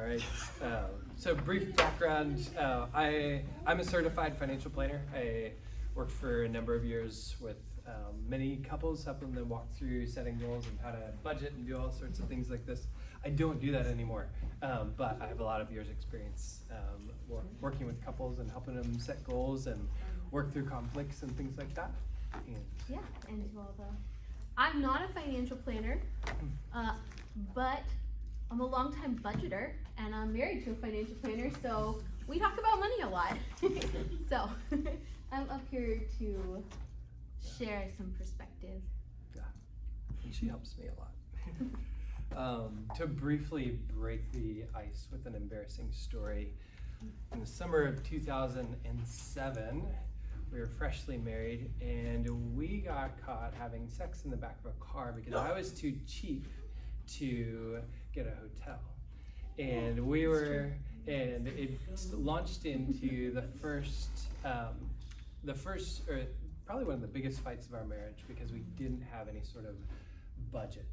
right. So brief background, I'm a certified financial planner. I worked for a number of years with many couples, helping them walk through setting goals and how to budget and do all sorts of things like this. I don't do that anymore, but I have a lot of years experience working with couples and helping them set goals and work through conflicts and things like that. Yeah, and I'm not a financial planner, but I'm a longtime budgeter, and I'm married to a financial planner, so we talk about money a lot. So I'm up here to share some perspective. Yeah, and she helps me a lot. To briefly break the ice with an embarrassing story, in the summer of 2007, we were freshly married, and we got caught having sex in the back of a car because I was too cheap to get a hotel. And and it launched into the first, or probably one of the biggest fights of our marriage, because we didn't have any sort of budget.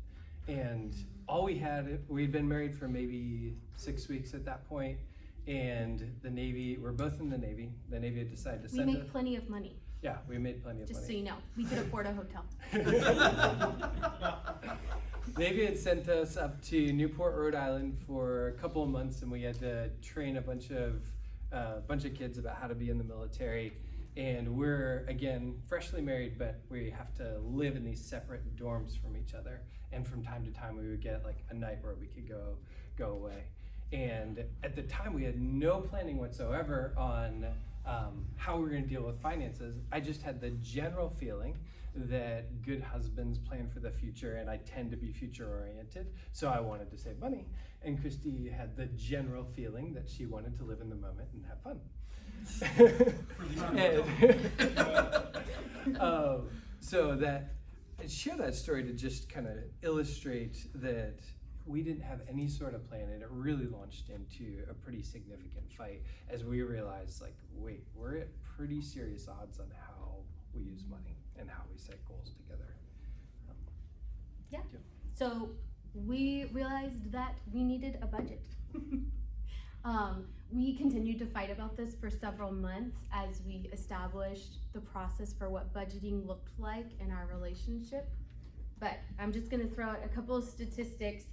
And all we'd been married for maybe 6 weeks at that point, and we're both in the Navy. The Navy had decided to send us. We make plenty of money. Yeah, we made plenty of money. Just so you know, we could afford a hotel. Navy had sent us up to Newport, Rhode Island for a couple of months, and we had to train a bunch of kids about how to be in the military. And we're, again, freshly married, but we have to live in these separate dorms from each other. And from time to time, we would get like a night where we could go away. And at the time, we had no planning whatsoever on how we were going to deal with finances. I just had the general feeling that good husbands plan for the future, and I tend to be future oriented, so I wanted to save money. And Christy had the general feeling that she wanted to live in the moment and have fun. So I share that story to just kind of illustrate that we didn't have any sort of plan, and it really launched into a pretty significant fight as we realized, like, wait, we're at pretty serious odds on how we use money and how we set goals together. Yeah. So we realized that we needed a budget. We continued to fight about this for several months as we established the process for what budgeting looked like in our relationship. But I'm just going to throw out a couple of statistics.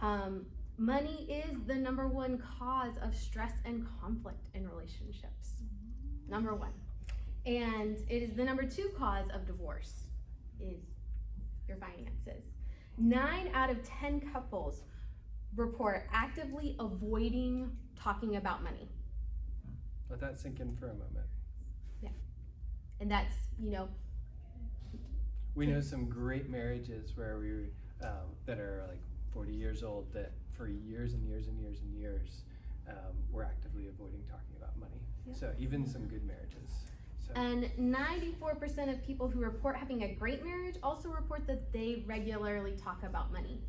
Money is the #1 cause of stress and conflict in relationships. #1. And it is the #2 cause of divorce, is your finances. 9 out of 10 couples report actively avoiding talking about money. Let that sink in for a moment. Yeah. And that's, we know some great marriages where that are like 40 years old that for years and years and years and years were actively avoiding talking about money. Yeah. So even some good marriages. And 94% of people who report having a great marriage also report that they regularly talk about money.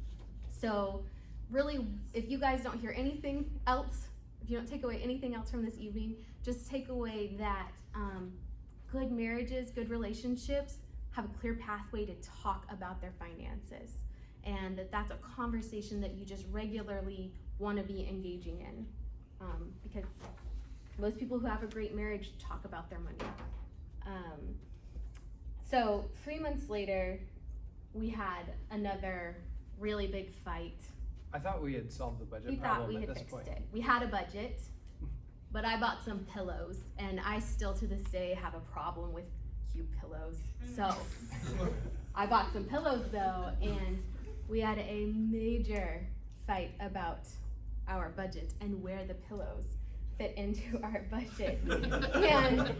So really, if you guys don't hear anything else, if you don't take away anything else from this evening, just take away that good marriages, good relationships have a clear pathway to talk about their finances, and that's a conversation that you just regularly want to be engaging in, because most people who have a great marriage talk about their money. So 3 months later, we had another really big fight. I thought we had solved the budget We problem thought we at had this fixed point. it. We had a budget, but I bought some pillows, and I still to this day have a problem with cute pillows. So I bought some pillows though, and we had a major fight about our budget and where the pillows fit into our budget. And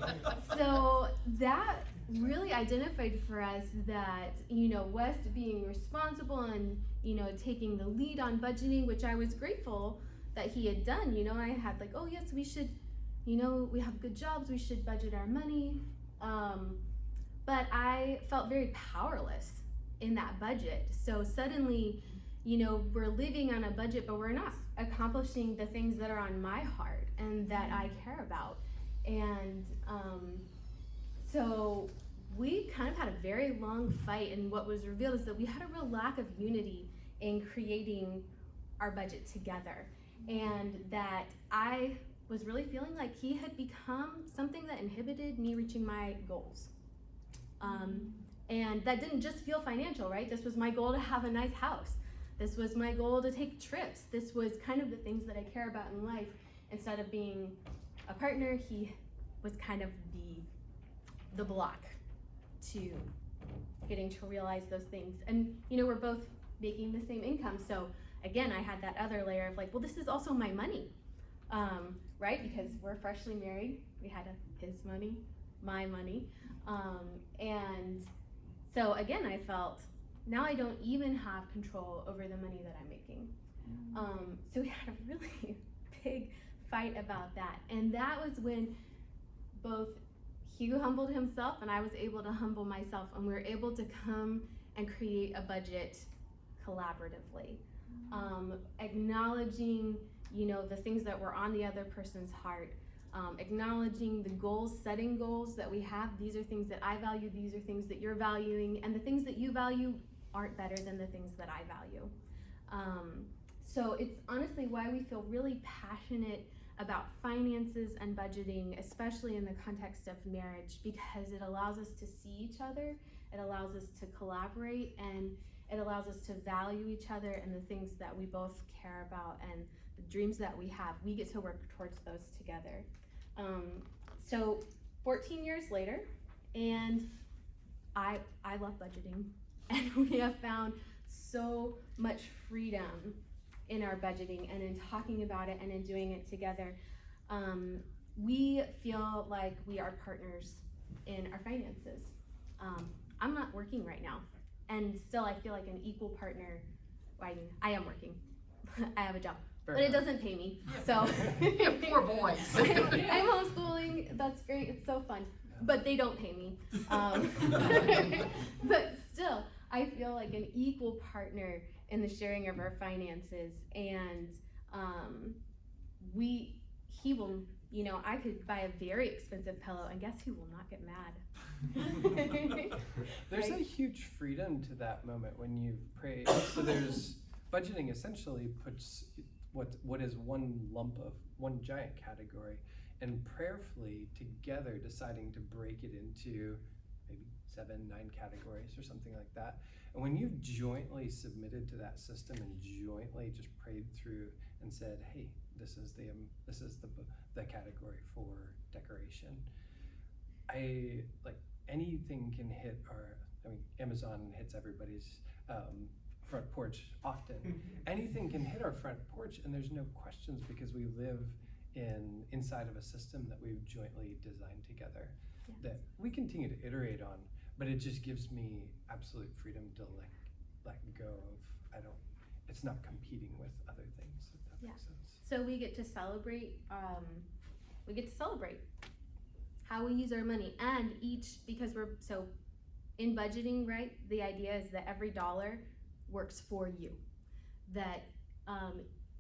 so that really identified for us that, Wes being responsible and, taking the lead on budgeting, which I was grateful that he had done. I had like, oh yes, we should, we have good jobs, we should budget our money. But I felt very powerless in that budget. So suddenly, we're living on a budget, but we're not accomplishing the things that are on my heart and that I care about. And so we kind of had a very long fight, and what was revealed is that we had a real lack of unity in creating our budget together. and that I was really feeling like he had become something that inhibited me reaching my goals. And that didn't just feel financial, right? This was my goal to have a nice house. This was my goal to take trips. This was kind of the things that I care about in life. Instead of being a partner, he was kind of the block to getting to realize those things. And we're both making the same income. So again, I had that other layer of like, well, this is also my money, right? Because we're freshly married. We had his money, my money. And so again, I felt now I don't even have control over the money that I'm making. So we had a really big fight about that. And that was when both Hugh humbled himself and I was able to humble myself, and we were able to come and create a budget collaboratively, acknowledging the things that were on the other person's heart, acknowledging the goals, setting goals that we have. These are things that I value, these are things that you're valuing, and the things that you value aren't better than the things that I value. So it's honestly why we feel really passionate about finances and budgeting, especially in the context of marriage, because it allows us to see each other, it allows us to collaborate, and it allows us to value each other and the things that we both care about and the dreams that we have. We get to work towards those together. So 14 years later, and I love budgeting, and we have found so much freedom in our budgeting and in talking about it and in doing it together. We feel like we are partners in our finances. I'm not working right now, and still I feel like an equal partner. Well, I am working. I have a job, but it doesn't pay me. So You have 4 boys. I'm homeschooling. That's great. It's so fun, but they don't pay me. But still, I feel like an equal partner in the sharing of our finances, and he will, I could buy a very expensive pillow, and guess who will not get mad? There's Right? a huge freedom to that moment when you've prayed. So there's budgeting essentially puts what is one giant category, and prayerfully together deciding to break it into maybe 7, 9 categories or something like that. And when you've jointly submitted to that system and jointly just prayed through and said, hey, this is the category for decoration. Anything can hit Amazon hits everybody's front porch often. Anything can hit our front porch, and there's no questions because we live inside of a system that we've jointly designed together, that we continue to iterate on. But it just gives me absolute freedom to let go of, it's not competing with other things, if that makes sense. So we get to celebrate, how we use our money, and because we're so in budgeting, right? The idea is that every dollar works for you. That,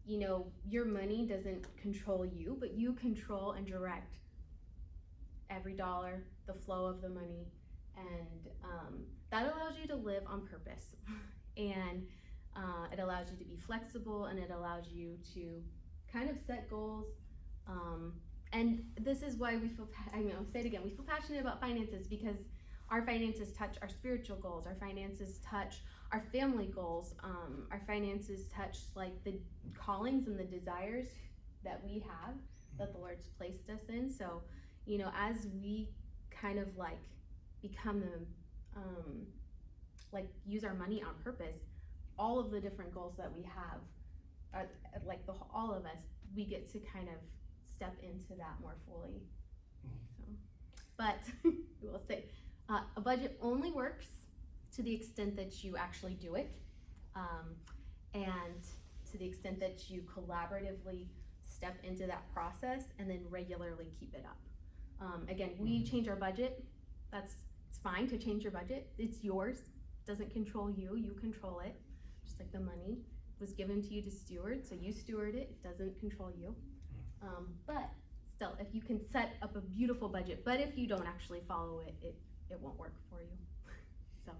your money doesn't control you, but you control and direct every dollar, the flow of the money. And that allows you to live on purpose, and it allows you to be flexible, and it allows you to kind of set goals. And this is why we feel, I'll say it again, we feel passionate about finances, because our finances touch our spiritual goals, our finances touch our family goals, our finances touch like the callings and the desires that we have, that the Lord's placed us in. So, as we kind of become use our money on purpose, all of the different goals that we have are all of us, we get to kind of step into that more fully. So, but we will say a budget only works to the extent that you actually do it, and to the extent that you collaboratively step into that process and then regularly keep it up. Again, we change our budget. It's fine to change your budget. It's yours. It doesn't control you. You control it. Just like the money was given to you to steward, so you steward it. It doesn't control you. But still, if you can set up a beautiful budget, but if you don't actually follow it, it won't work for you. So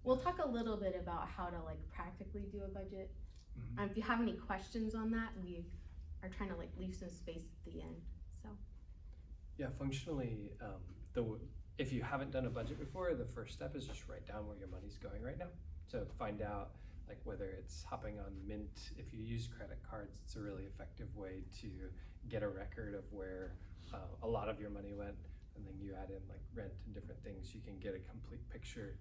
we'll talk a little bit about how to practically do a budget. If you have any questions on that, are trying to like leave some space at the end. So Yeah, functionally, if you haven't done a budget before, the first step is just write down where your money's going right now. So find out like whether it's hopping on Mint. If you use credit cards, it's a really effective way to get a record of where a lot of your money went, and then you add in like rent and different things. You can get a complete picture.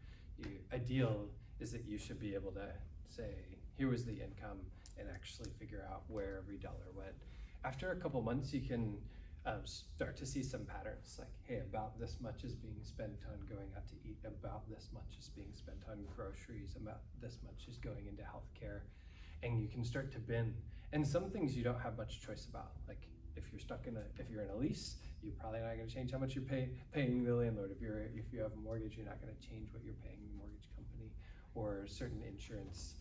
Ideal is that you should be able to say, here was the income, and actually figure out where every dollar went. After a couple months, you can start to see some patterns, like, hey, about this much is being spent on going out to eat, about this much is being spent on groceries, about this much is going into healthcare, and you can start to bin. And some things you don't have much choice about, like if you're in a lease, you're probably not going to change how much you're paying the landlord. If you have a mortgage, you're not going to change what you're paying the mortgage company, or certain insurance.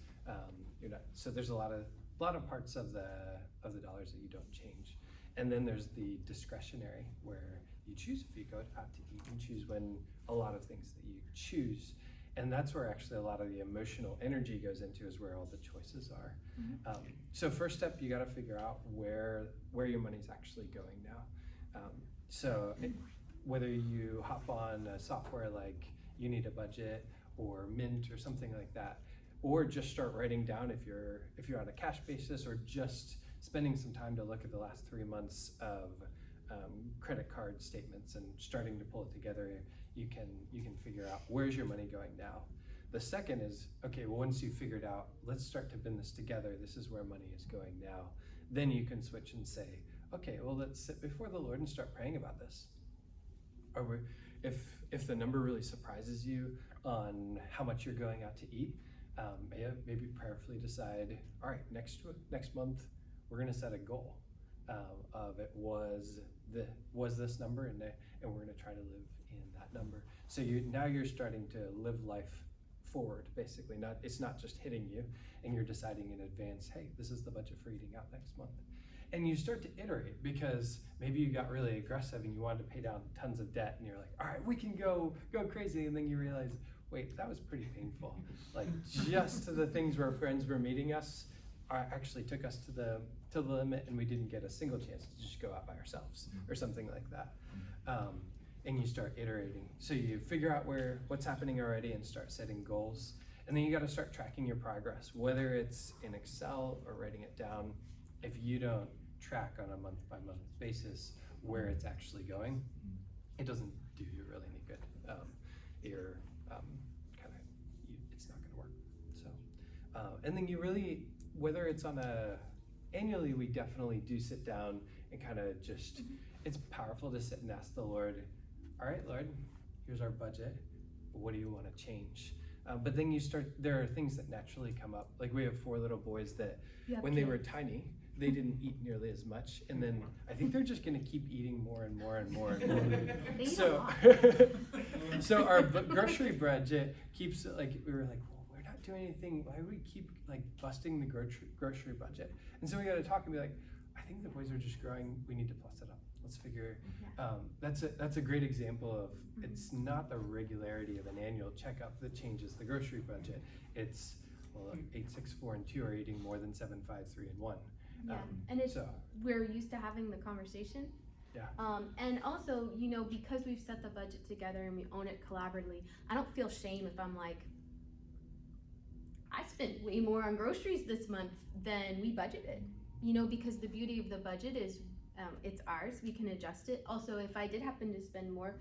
You're not. So there's a lot of parts of the dollars that you don't change. And then there's the discretionary, where you choose if you go out to eat, and choose when, a lot of things that you choose. And that's where actually a lot of the emotional energy goes into, is where all the choices are. Mm-hmm. So first step, you got to figure out where your money's actually going now. Whether you hop on a software like You Need a Budget or Mint or something like that, or just start writing down if you're on a cash basis, or just spending some time to look at the last 3 months of credit card statements and starting to pull it together, you can figure out where's your money going now. The second is, okay, well, once you've figured out, let's start to bin this together, this is where money is going now. Then you can switch and say, okay, well, let's sit before the Lord and start praying about this. If the number really surprises you on how much you're going out to eat, maybe prayerfully decide, all right, next month, we're gonna set a goal of it was this number, and we're gonna try to live in that number. So now you're starting to live life forward, basically. It's not just hitting you, and you're deciding in advance, hey, this is the budget for eating out next month. And you start to iterate, because maybe you got really aggressive and you wanted to pay down tons of debt, and you're like, all right, we can go crazy, and then you realize, wait, that was pretty painful. Like, just to the things where friends were meeting us actually took us to the limit, and we didn't get a single chance to just go out by ourselves or something like that. And you start iterating. So you figure out what's happening already and start setting goals. And then you got to start tracking your progress, whether it's in Excel or writing it down. If you don't track on a month-by-month basis where it's actually going, it doesn't do you really any good. It's not going to work. So, and then you really, whether it's on annually, we definitely do sit down and kind of just, it's powerful to sit and ask the Lord, all right, Lord, here's our budget. What do you want to change? But then there are things that naturally come up. Like, we have 4 little boys that when they were tiny, they didn't eat nearly as much. And then I think they're just going to keep eating more and more and more and more. So our grocery budget keeps, like, we were like, well, we're not doing anything. Why do we keep like busting the grocery budget? And so we got to talk and be like, I think the boys are just growing. We need to plus it up. Let's figure. That's a great example of, it's not the regularity of an annual checkup that changes the grocery budget. It's, well, 8, 6, 4, and 2 are eating more than 7, 5, 3, and 1. Yeah, and we're used to having the conversation. Yeah. And also, because we've set the budget together and we own it collaboratively, I don't feel shame if I'm like, I spent way more on groceries this month than we budgeted. Because the beauty of the budget is, it's ours, we can adjust it. Also, if I did happen to spend more,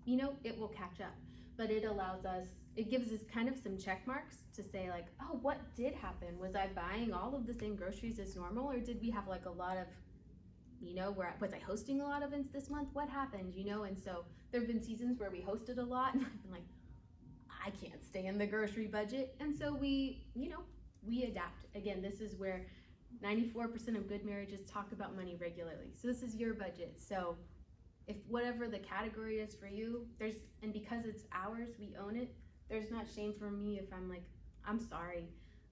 it will catch up. But it gives us kind of some check marks to say, like, oh, what did happen? Was I buying all of the same groceries as normal, or did we have like a lot of, was I hosting a lot of events this month? What happened? And so there have been seasons where we hosted a lot, and I've been like, I can't stay in the grocery budget. And so we adapt. Again, this is where 94% of good marriages talk about money regularly. So this is your budget. So if whatever the category is for you, and because it's ours, we own it, there's not shame for me if I'm like, I'm sorry,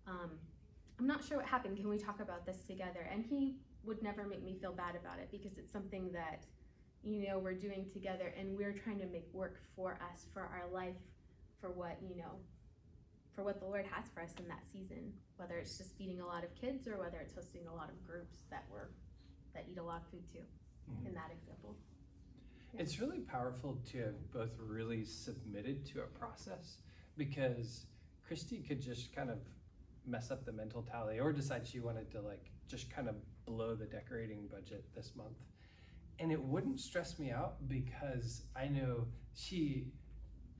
I'm not sure what happened, can we talk about this together? And he would never make me feel bad about it, because it's something that, we're doing together, and we're trying to make work for us, for our life, for what, for what the Lord has for us in that season, whether it's just feeding a lot of kids or whether it's hosting a lot of groups that eat a lot of food too, in that example. Yeah. It's really powerful to have both really submitted to a process, because Christy could just kind of mess up the mental tally or decide she wanted to like just kind of blow the decorating budget this month. And it wouldn't stress me out, because I know she,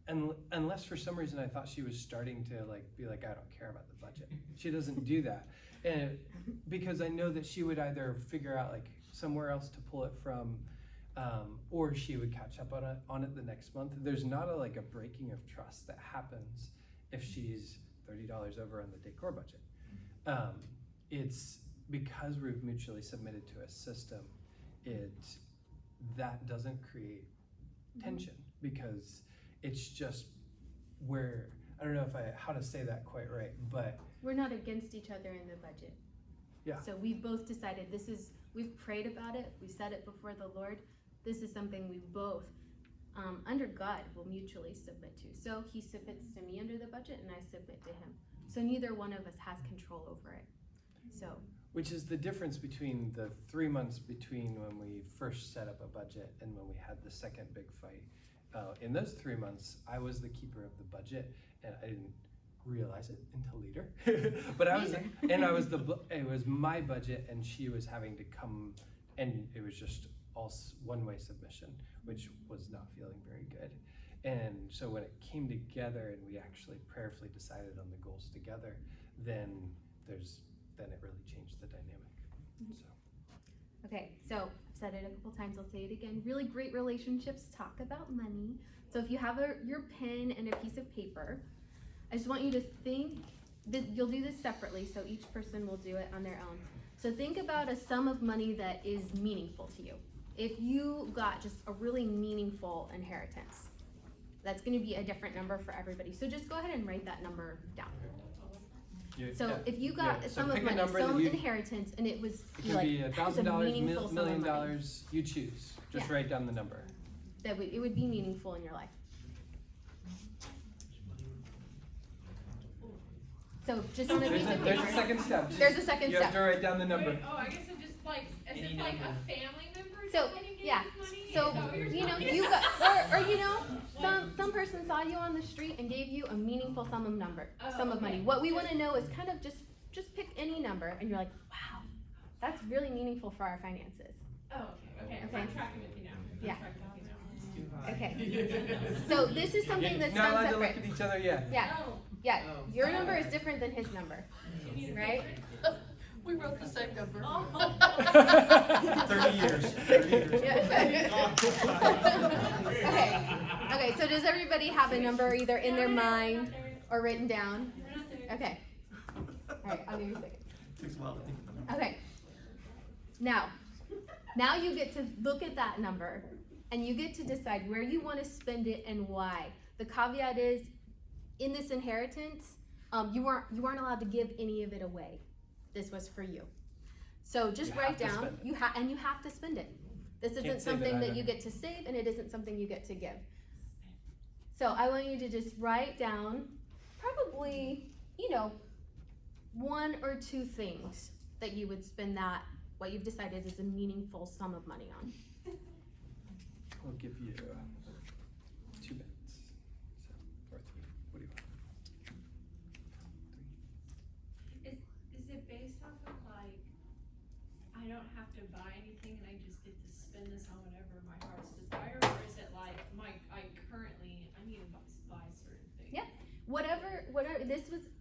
unless for some reason I thought she was starting to like be like, I don't care about the budget. She doesn't do that. And because I know that she would either figure out like somewhere else to pull it from, or she would catch up on it the next month. There's not a breaking of trust that happens if she's $30 over on the decor budget. It's because we've mutually submitted to a system, that doesn't create tension, because it's just where, I don't know how to say that quite right, but we're not against each other in the budget. Yeah. So we both decided we've prayed about it, we said it before the Lord. This is something we both, under God, will mutually submit to. So he submits to me under the budget and I submit to him. So neither one of us has control over it. So. Which is the difference between the 3 months between when we first set up a budget and when we had the second big fight. In those 3 months, I was the keeper of the budget, and I didn't realize it until later. But it was my budget, and she was having to come, and it was just all one-way submission, which was not feeling very good. And so when it came together and we actually prayerfully decided on the goals together, then it really changed the dynamic. So. Okay, so I've said it a couple times, I'll say it again. Really great relationships talk about money. So if you have your pen and a piece of paper, I just want you to think that you'll do this separately, so each person will do it on their own. So think about a sum of money that is meaningful to you. If you got just a really meaningful inheritance, that's going to be a different number for everybody. So just go ahead and write that number down. So if you got a sum of money, some inheritance, and it was it could be $1,000, $1 million, you choose. Just write down the number. It would be meaningful in your life. So just on a piece of paper. There's a second step. There's a second step. You have to write down the number. Wait, I guess it just as if a family member. So yeah. So you got, some person saw you on the street and gave you a meaningful sum of money. What we want to know is kind of just pick any number, and you're like, wow, that's really meaningful for our finances. Oh, okay. I'm tracking with you now. Yeah. Okay. So this is something that's not done allowed separate. to look at each other yet. Yeah. Yeah. Your number is different than his number, right? We wrote the same number. 30 years. Okay, so does everybody have a number either in their mind or written down? Okay. All right, I'll give you a second. Okay. Now you get to look at that number and you get to decide where you want to spend it and why. The caveat is, in this inheritance, you weren't allowed to give any of it away. This was for you. So just write down, you have to spend it. This isn't something that you get to save, and it isn't something you get to give. So I want you to just write down probably, 1 or 2 things that you would spend what you've decided is a meaningful sum of money on. We'll give you 2 minutes. Or 3. What do you want? 3. Is it based off of I don't have to buy anything and I just get to spend this on whatever my heart's desire, or is it I need to buy certain things? Yeah. Whatever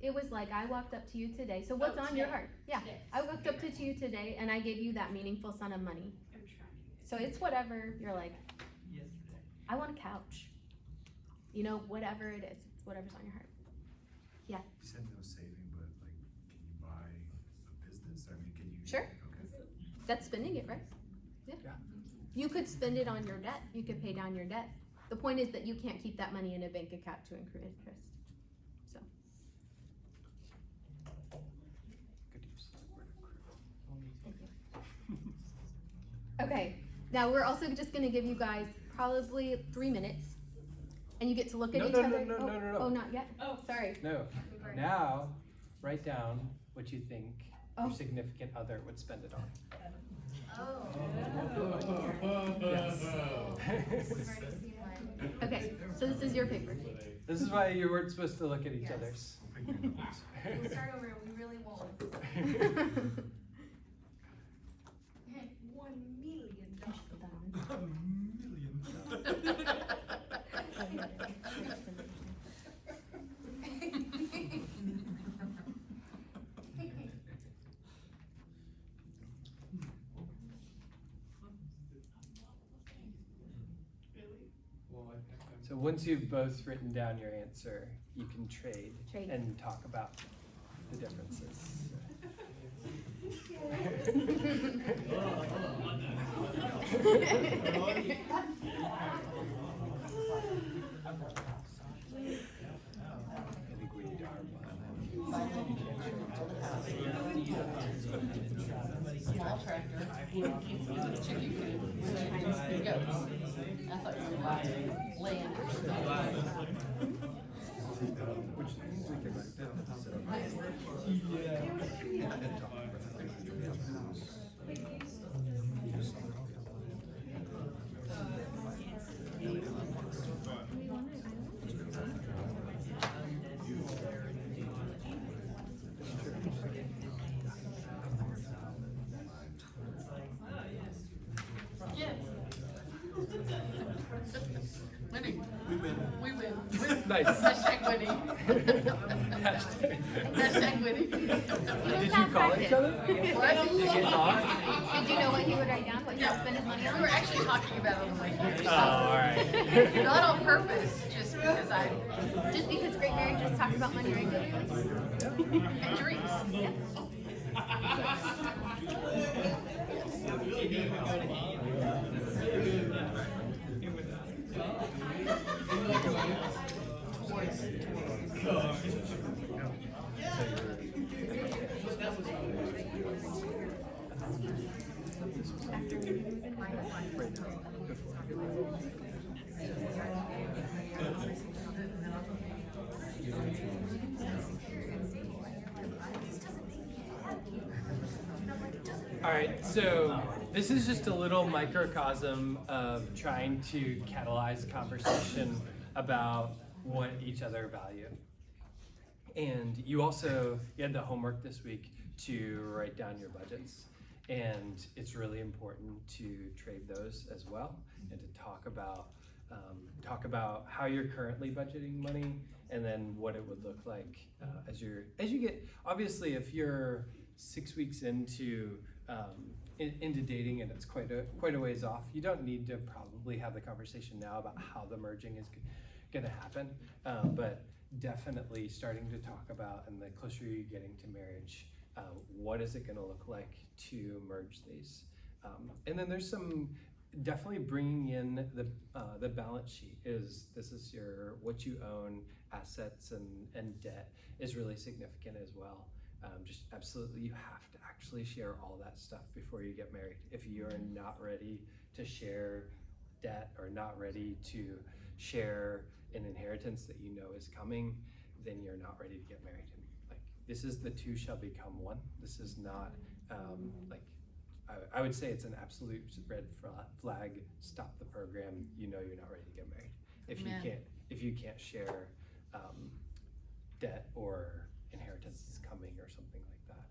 it was like I walked up to you today. So what's on your heart? Yeah. Today. I walked up to you today and I gave you that meaningful sum of money. I'm tracking it. So it's whatever you're like, I want a couch. Whatever it is, it's whatever's on your heart. Yeah. You said no saving, but can you buy a business? Can you? Sure. Okay. That's spending it, right? Yeah. You could spend it on your debt. You could pay down your debt. The point is that you can't keep that money in a bank account to accrue interest. So. Good use of the word accrue. Thank you. Okay. Now we're also just going to give you guys probably 3 minutes, and you get to look at each other. No. Oh, not yet. Oh, No. we've Now, write down what you think Oh. your significant other would spend it on. Oh. Yes. Okay, so this is your paper. This is why you weren't supposed to look at each Yes. other's. We'll start over, we really won't. $1 million. So once you've both written down your answer, you can trade Trade. and talk about the differences. I think we need Small tractor, chicken coop, goats. I thought you were buying land or something. Which means we can write down, so. Yes. Winning. We win. Nice. Hashtag winning. Hashtag. Hashtag winning. Did you call each other? What? Did you get talk? Did you know what he would write down, what he would spend his money We on? were actually talking about it on the way here. Oh, so- alright. Not on purpose, just because I, Just because great marriages talk about money regularly? and drinks. All right, so this is just a little microcosm of trying to catalyze conversation about what each other value. And you had the homework this week to write down your budgets. And it's really important to trade those as well and to talk about how you're currently budgeting money and then what it would look like as you get, obviously if you're 6 weeks into dating and it's quite a ways off, you don't need to probably have the conversation now about how the merging is going to happen, but definitely starting to talk about, and the closer you're getting to marriage, what is it going to look like to merge these, and then there's some definitely bringing in the balance sheet. This is what you own, assets and debt is really significant as well. Just absolutely, you have to actually share all that stuff before you get married. If you are not ready to share debt or not ready to share an inheritance that you know is coming, then you're not ready to get married. Like, this is the two shall become one. This is not I would say it's an absolute red flag. Stop the program. You know you're not ready to get married if you can't share debt or inheritance is coming or something like that.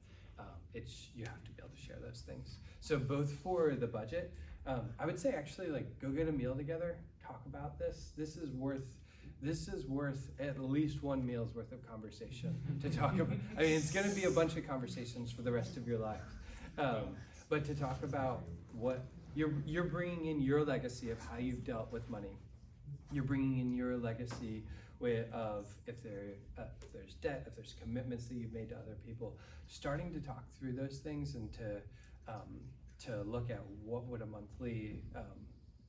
You have to be able to share those things. So both for the budget, I would say actually go get a meal together, talk about this. This is worth at least one meal's worth of conversation to talk about. I mean, it's going to be a bunch of conversations for the rest of your life. But to talk about what you're bringing in your legacy of how you've dealt with money. You're bringing in your legacy of if there's debt, if there's commitments that you've made to other people, starting to talk through those things and to look at what would a monthly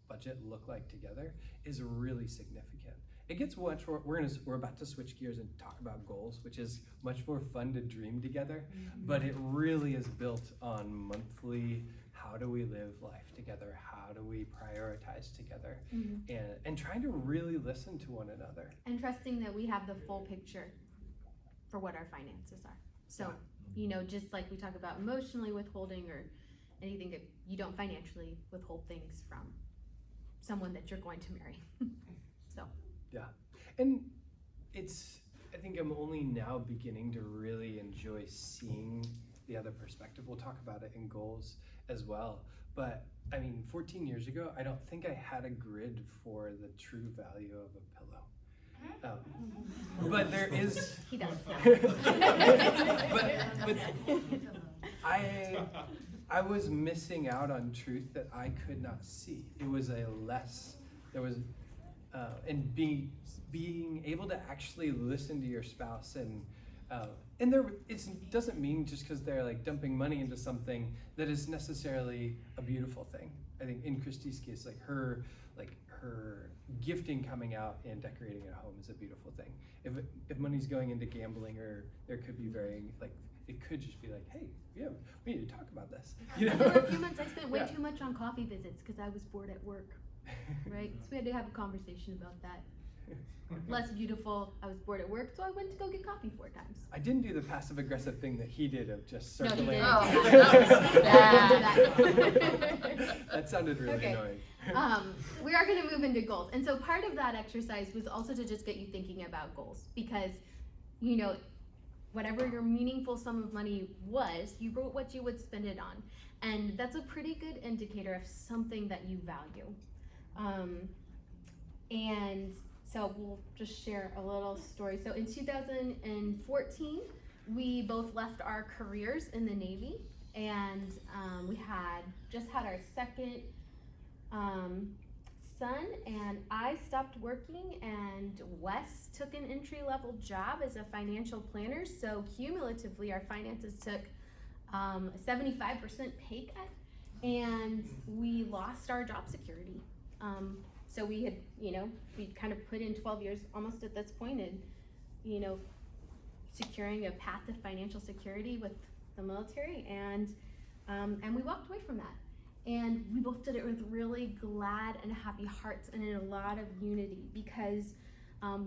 budget look like together is really significant. It gets much more, we're about to switch gears and talk about goals, which is much more fun to dream together, but it really is built on monthly, how do we live life together? How do we prioritize together? And trying to really listen to one another. And trusting that we have the full picture. for what our finances are. So, you know, just like we talk about emotionally withholding or anything, that you don't financially withhold things from someone that you're going to marry. So. Yeah. And I think I'm only now beginning to really enjoy seeing the other perspective. We'll talk about it in goals as well. But I mean, 14 years ago, I don't think I had a grid for the true value of a pillow. But there is. He does. but I was missing out on truth that I could not see. It was and being able to actually listen to your spouse and it doesn't mean just because they're like dumping money into something that is necessarily a beautiful thing. I think in Christy's case, like her gifting coming out and decorating a home is a beautiful thing. If money's going into gambling, or there could be it could just be like, hey, yeah, we need to talk about this. You know? There were a few months I spent way too much on coffee visits because I was bored at work, right? So we had to have a conversation about that. Less beautiful. I was bored at work, so I went to go get coffee 4 times. I didn't do the passive aggressive thing that he did of just No, he circling. didn't. Oh, that was bad. That sounded really Okay. annoying. We are going to move into goals. And so part of that exercise was also to just get you thinking about goals, because, you know, whatever your meaningful sum of money was, you wrote what you would spend it on. And that's a pretty good indicator of something that you value. And so we'll just share a little story. So in 2014, we both left our careers in the Navy, and we had just had our second son, and I stopped working, and Wes took an entry-level job as a financial planner. So cumulatively, our finances took a 75% pay cut, and we lost our job security. So we had, we kind of put in 12 years almost at this point in, securing a path to financial security with the military, and we walked away from that. And we both did it with really glad and happy hearts and in a lot of unity, because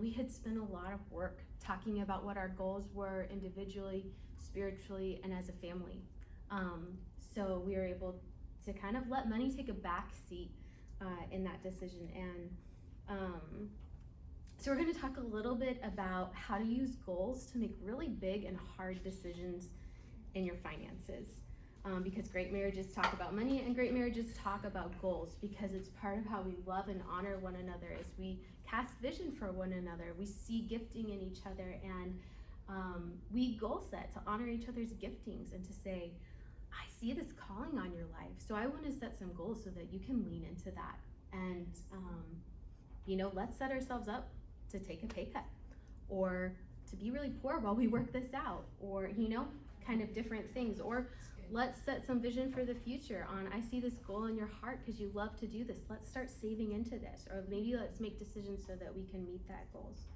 we had spent a lot of work talking about what our goals were individually, spiritually, and as a family. So we were able to kind of let money take a back seat in that decision. And so we're going to talk a little bit about how to use goals to make really big and hard decisions in your finances. Because great marriages talk about money, and great marriages talk about goals, because it's part of how we love and honor one another as we cast vision for one another. We see gifting in each other, and we goal set to honor each other's giftings and to say, I see this calling on your life, so I want to set some goals so that you can lean into that. And, let's set ourselves up to take a pay cut, or to be really poor while we work this out, or, kind of different things. Or let's set some vision for the future on, I see this goal in your heart because you love to do this. Let's start saving into this, or maybe let's make decisions so that we can meet that goals.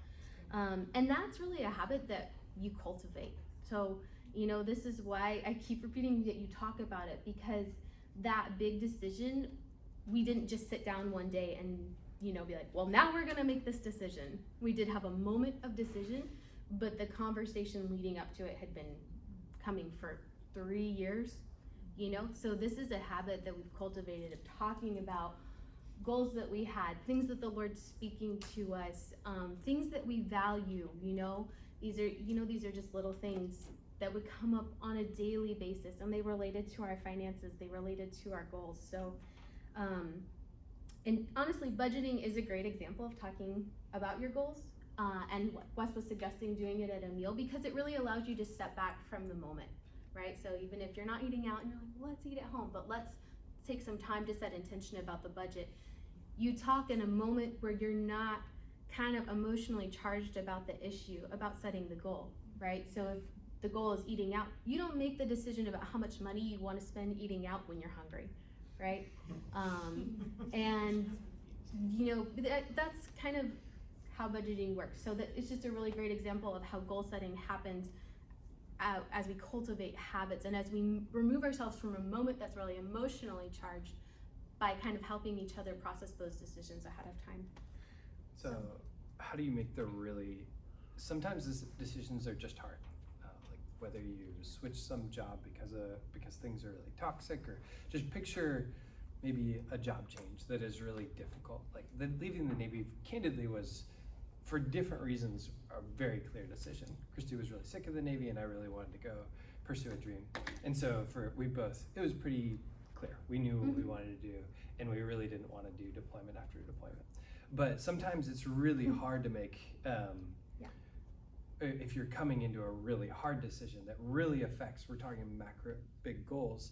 And that's really a habit that you cultivate. So, this is why I keep repeating that you talk about it, because that big decision, we didn't just sit down one day and, be like, well, now we're gonna make this decision. We did have a moment of decision, but the conversation leading up to it had been coming for 3 years, so this is a habit that we've cultivated of talking about goals that we had, things that the Lord's speaking to us, things that we value. These are just little things that would come up on a daily basis, and they related to our finances, they related to our goals. So and honestly, budgeting is a great example of talking about your goals, and Wes was suggesting doing it at a meal, because it really allows you to step back from the moment. Right? So even if you're not eating out and you're like, well, let's eat at home, but let's take some time to set intention about the budget. You talk in a moment where you're not kind of emotionally charged about the issue, about setting the goal, right? So if the goal is eating out, you don't make the decision about how much money you want to spend eating out when you're hungry, right? And that's kind of how budgeting works. So that it's just a really great example of how goal setting happens as we cultivate habits, and as we remove ourselves from a moment that's really emotionally charged by kind of helping each other process those decisions ahead of time. So how do you make the really sometimes decisions are just hard. Like whether you switch some job because things are really toxic, or just picture maybe a job change that is really difficult. Like leaving the Navy, candidly, was, for different reasons, a very clear decision. Christy was really sick of the Navy, and I really wanted to go pursue a dream. And so it was pretty clear. We knew what we wanted to do, and we really didn't want to do deployment after deployment. But sometimes it's really hard to make, if you're coming into a really hard decision that really affects, we're talking macro, big goals.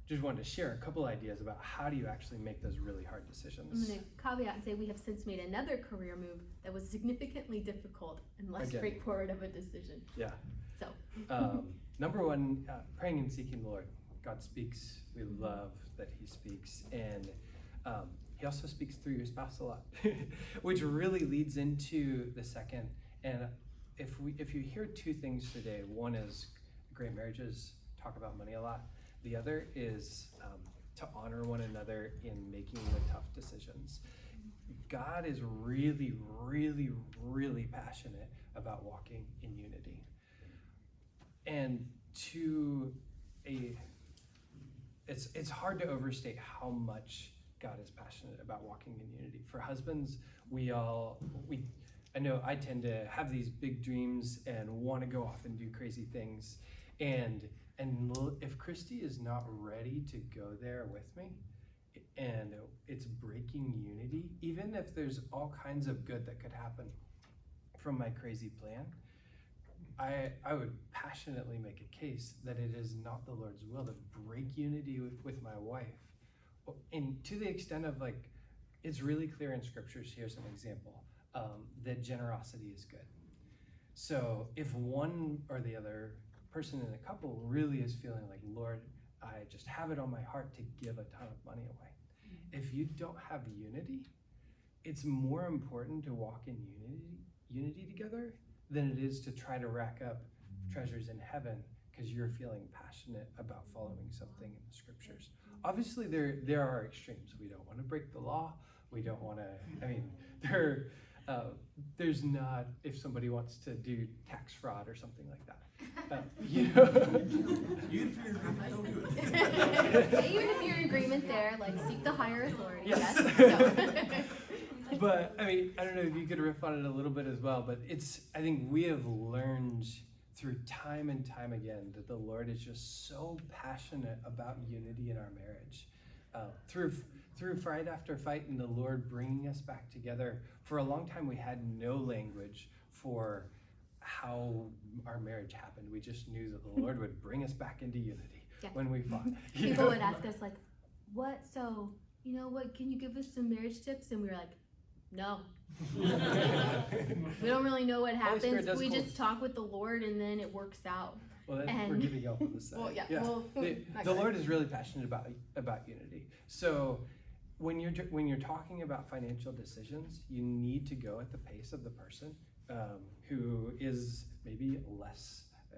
Just wanted to share a couple ideas about how do you actually make those really hard decisions. I'm going to caveat and say we have since made another career move that was significantly difficult and less Again. straightforward of a decision. Yeah. So. Number one, praying and seeking the Lord. God speaks. We love that He speaks, and He also speaks through your spouse a lot, which really leads into the second. And if you hear two things today, one is great marriages talk about money a lot. The other is to honor one another in making the tough decisions. God is really, really, really passionate about walking in unity. And it's hard to overstate how much God is passionate about walking in unity. For husbands, I know I tend to have these big dreams and want to go off and do crazy things. And if Christy is not ready to go there with me, and it's breaking unity, even if there's all kinds of good that could happen from my crazy plan, I would passionately make a case that it is not the Lord's will to break unity with my wife. And to the extent of, like, it's really clear in scriptures, here's an example, that generosity is good. So if one or the other person in the couple really is feeling like, Lord, I just have it on my heart to give a ton of money away. If you don't have unity, it's more important to walk in unity together than it is to try to rack up treasures in heaven because you're feeling passionate about following something in the scriptures. Obviously, there are extremes. We don't want to break the law. We don't want to, there's not, if somebody wants to do tax fraud or something like that. Even if you're in agreement there, like seek the higher authority. Yes. Yes. But I don't know if you could riff on it a little bit as well, but I think we have learned through time and time again that the Lord is just so passionate about unity in our marriage. Through fight after fight and the Lord bringing us back together, for a long time we had no language for how our marriage happened. We just knew that the Lord would bring us back into unity when we fought. People would ask us, like, what, so, what, can you give us some marriage tips? And we were like, no. We don't really know what happens. We just talk with the Lord and then it works out. Well, we're giving up on the side. Well, yeah. Yeah. Well, The Lord is really passionate about unity. So when you're talking about financial decisions, you need to go at the pace of the person who is maybe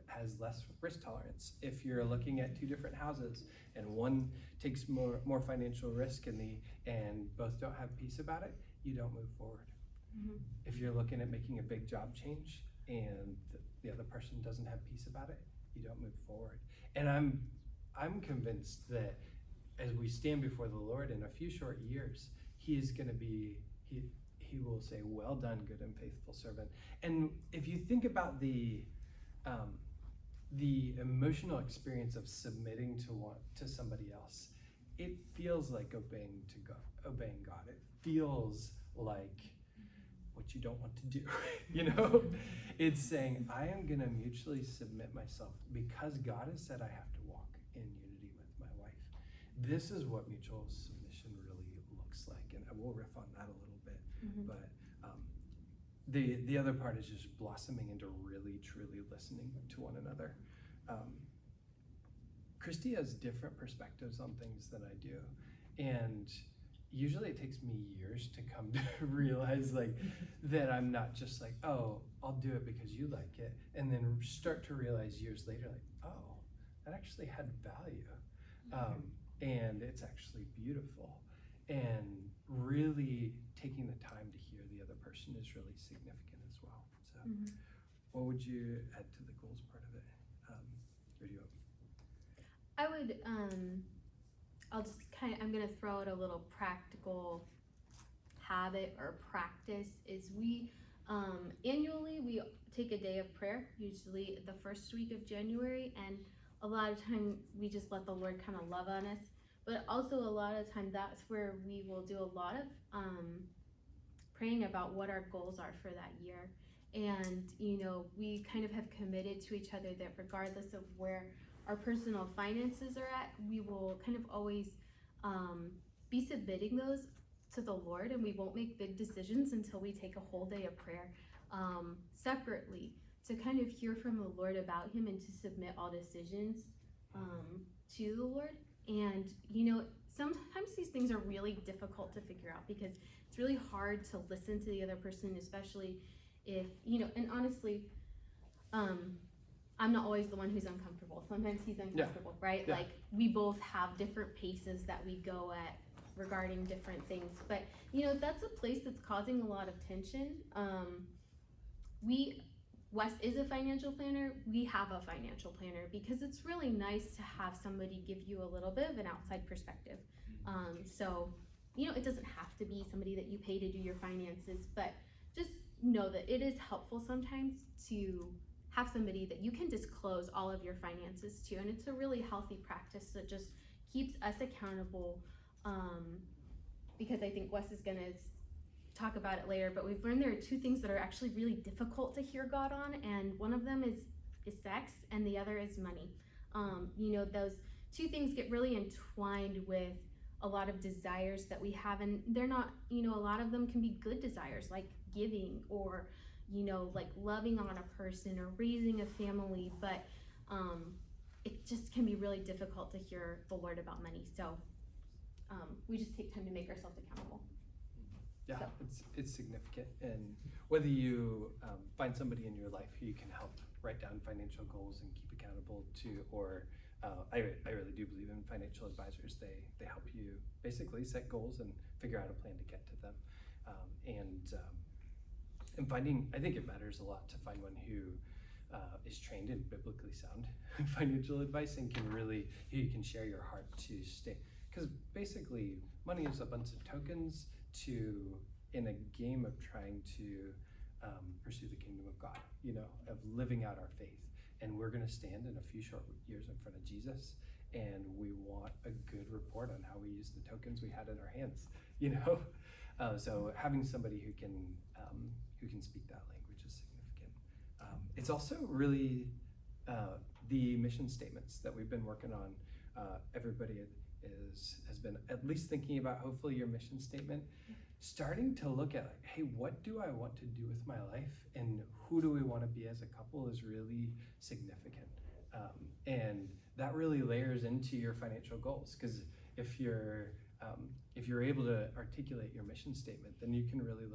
has less risk tolerance. If you're looking at two different houses and one takes more financial risk and both don't have peace about it, you don't move forward. Mm-hmm. If you're looking at making a big job change and the other person doesn't have peace about it, you don't move forward. And I'm convinced that as we stand before the Lord in a few short years, He will say, well done, good and faithful servant. And if you think about the emotional experience of submitting to somebody else, it feels like obeying God. It feels like what you don't want to do. It's saying, I am going to mutually submit myself because God has said I have to walk in unity with my wife. This is what mutual submission really looks like, and I will riff on that a little bit. Mm-hmm. But the other part is just blossoming into really, truly listening to one another. Christy has different perspectives on things than I do, and usually it takes me years to come to realize that I'm not just like, oh, I'll do it because you like it, and then start to realize years later, oh, that actually had value, and it's actually beautiful, and really taking the time to hear the other person is really significant as well. So So, Mhm. what would you add to the goals part of it? Or do you? I would, I'm gonna throw out a little practical habit or practice is annually we take a day of prayer, usually the first week of January, and a lot of time we just let the Lord kind of love on us. But also a lot of time that's where we will do a lot of praying about what our goals are for that year. And we kind of have committed to each other that regardless of where our personal finances are at, we will kind of always be submitting those to the Lord, and we won't make big decisions until we take a whole day of prayer separately to kind of hear from the Lord about Him and to submit all decisions to the Lord. And sometimes these things are really difficult to figure out because it's really hard to listen to the other person, especially if and honestly, I'm not always the one who's uncomfortable. Sometimes he's uncomfortable, right? Yeah. Like we both have different paces that we go at regarding different things. But that's a place that's causing a lot of tension. Wes is a financial planner. We have a financial planner because it's really nice to have somebody give you a little bit of an outside perspective. So it doesn't have to be somebody that you pay to do your finances, but just know that it is helpful sometimes to have somebody that you can disclose all of your finances to, and it's a really healthy practice that just keeps us accountable. Because I think Wes is gonna talk about it later, but we've learned there are two things that are actually really difficult to hear God on, and one of them is sex, and the other is money. Those two things get really entwined with a lot of desires that we have, and they're not, a lot of them can be good desires like giving or like loving on a person or raising a family, but it just can be really difficult to hear the Lord about money. So we just take time to make ourselves accountable. Yeah, So. it's significant, and whether you find somebody in your life who you can help write down financial goals and keep accountable to, or I really do believe in financial advisors. They help you basically set goals and figure out a plan to get to them, and finding, I think it matters a lot to find one who is trained in biblically sound financial advice and who you can share your heart to stay. Because basically, money is a bunch of tokens in a game of trying to pursue the kingdom of God, of living out our faith. And we're going to stand in a few short years in front of Jesus, and we want a good report on how we use the tokens we had in our hands, So having somebody who can speak that language is significant. It's also really the mission statements that we've been working on. Everybody has been at least thinking about hopefully your mission statement, starting to look at like, hey, what do I want to do with my life, and who do we want to be as a couple is really significant. And that really layers into your financial goals, because if you're able to articulate your mission statement, then you can really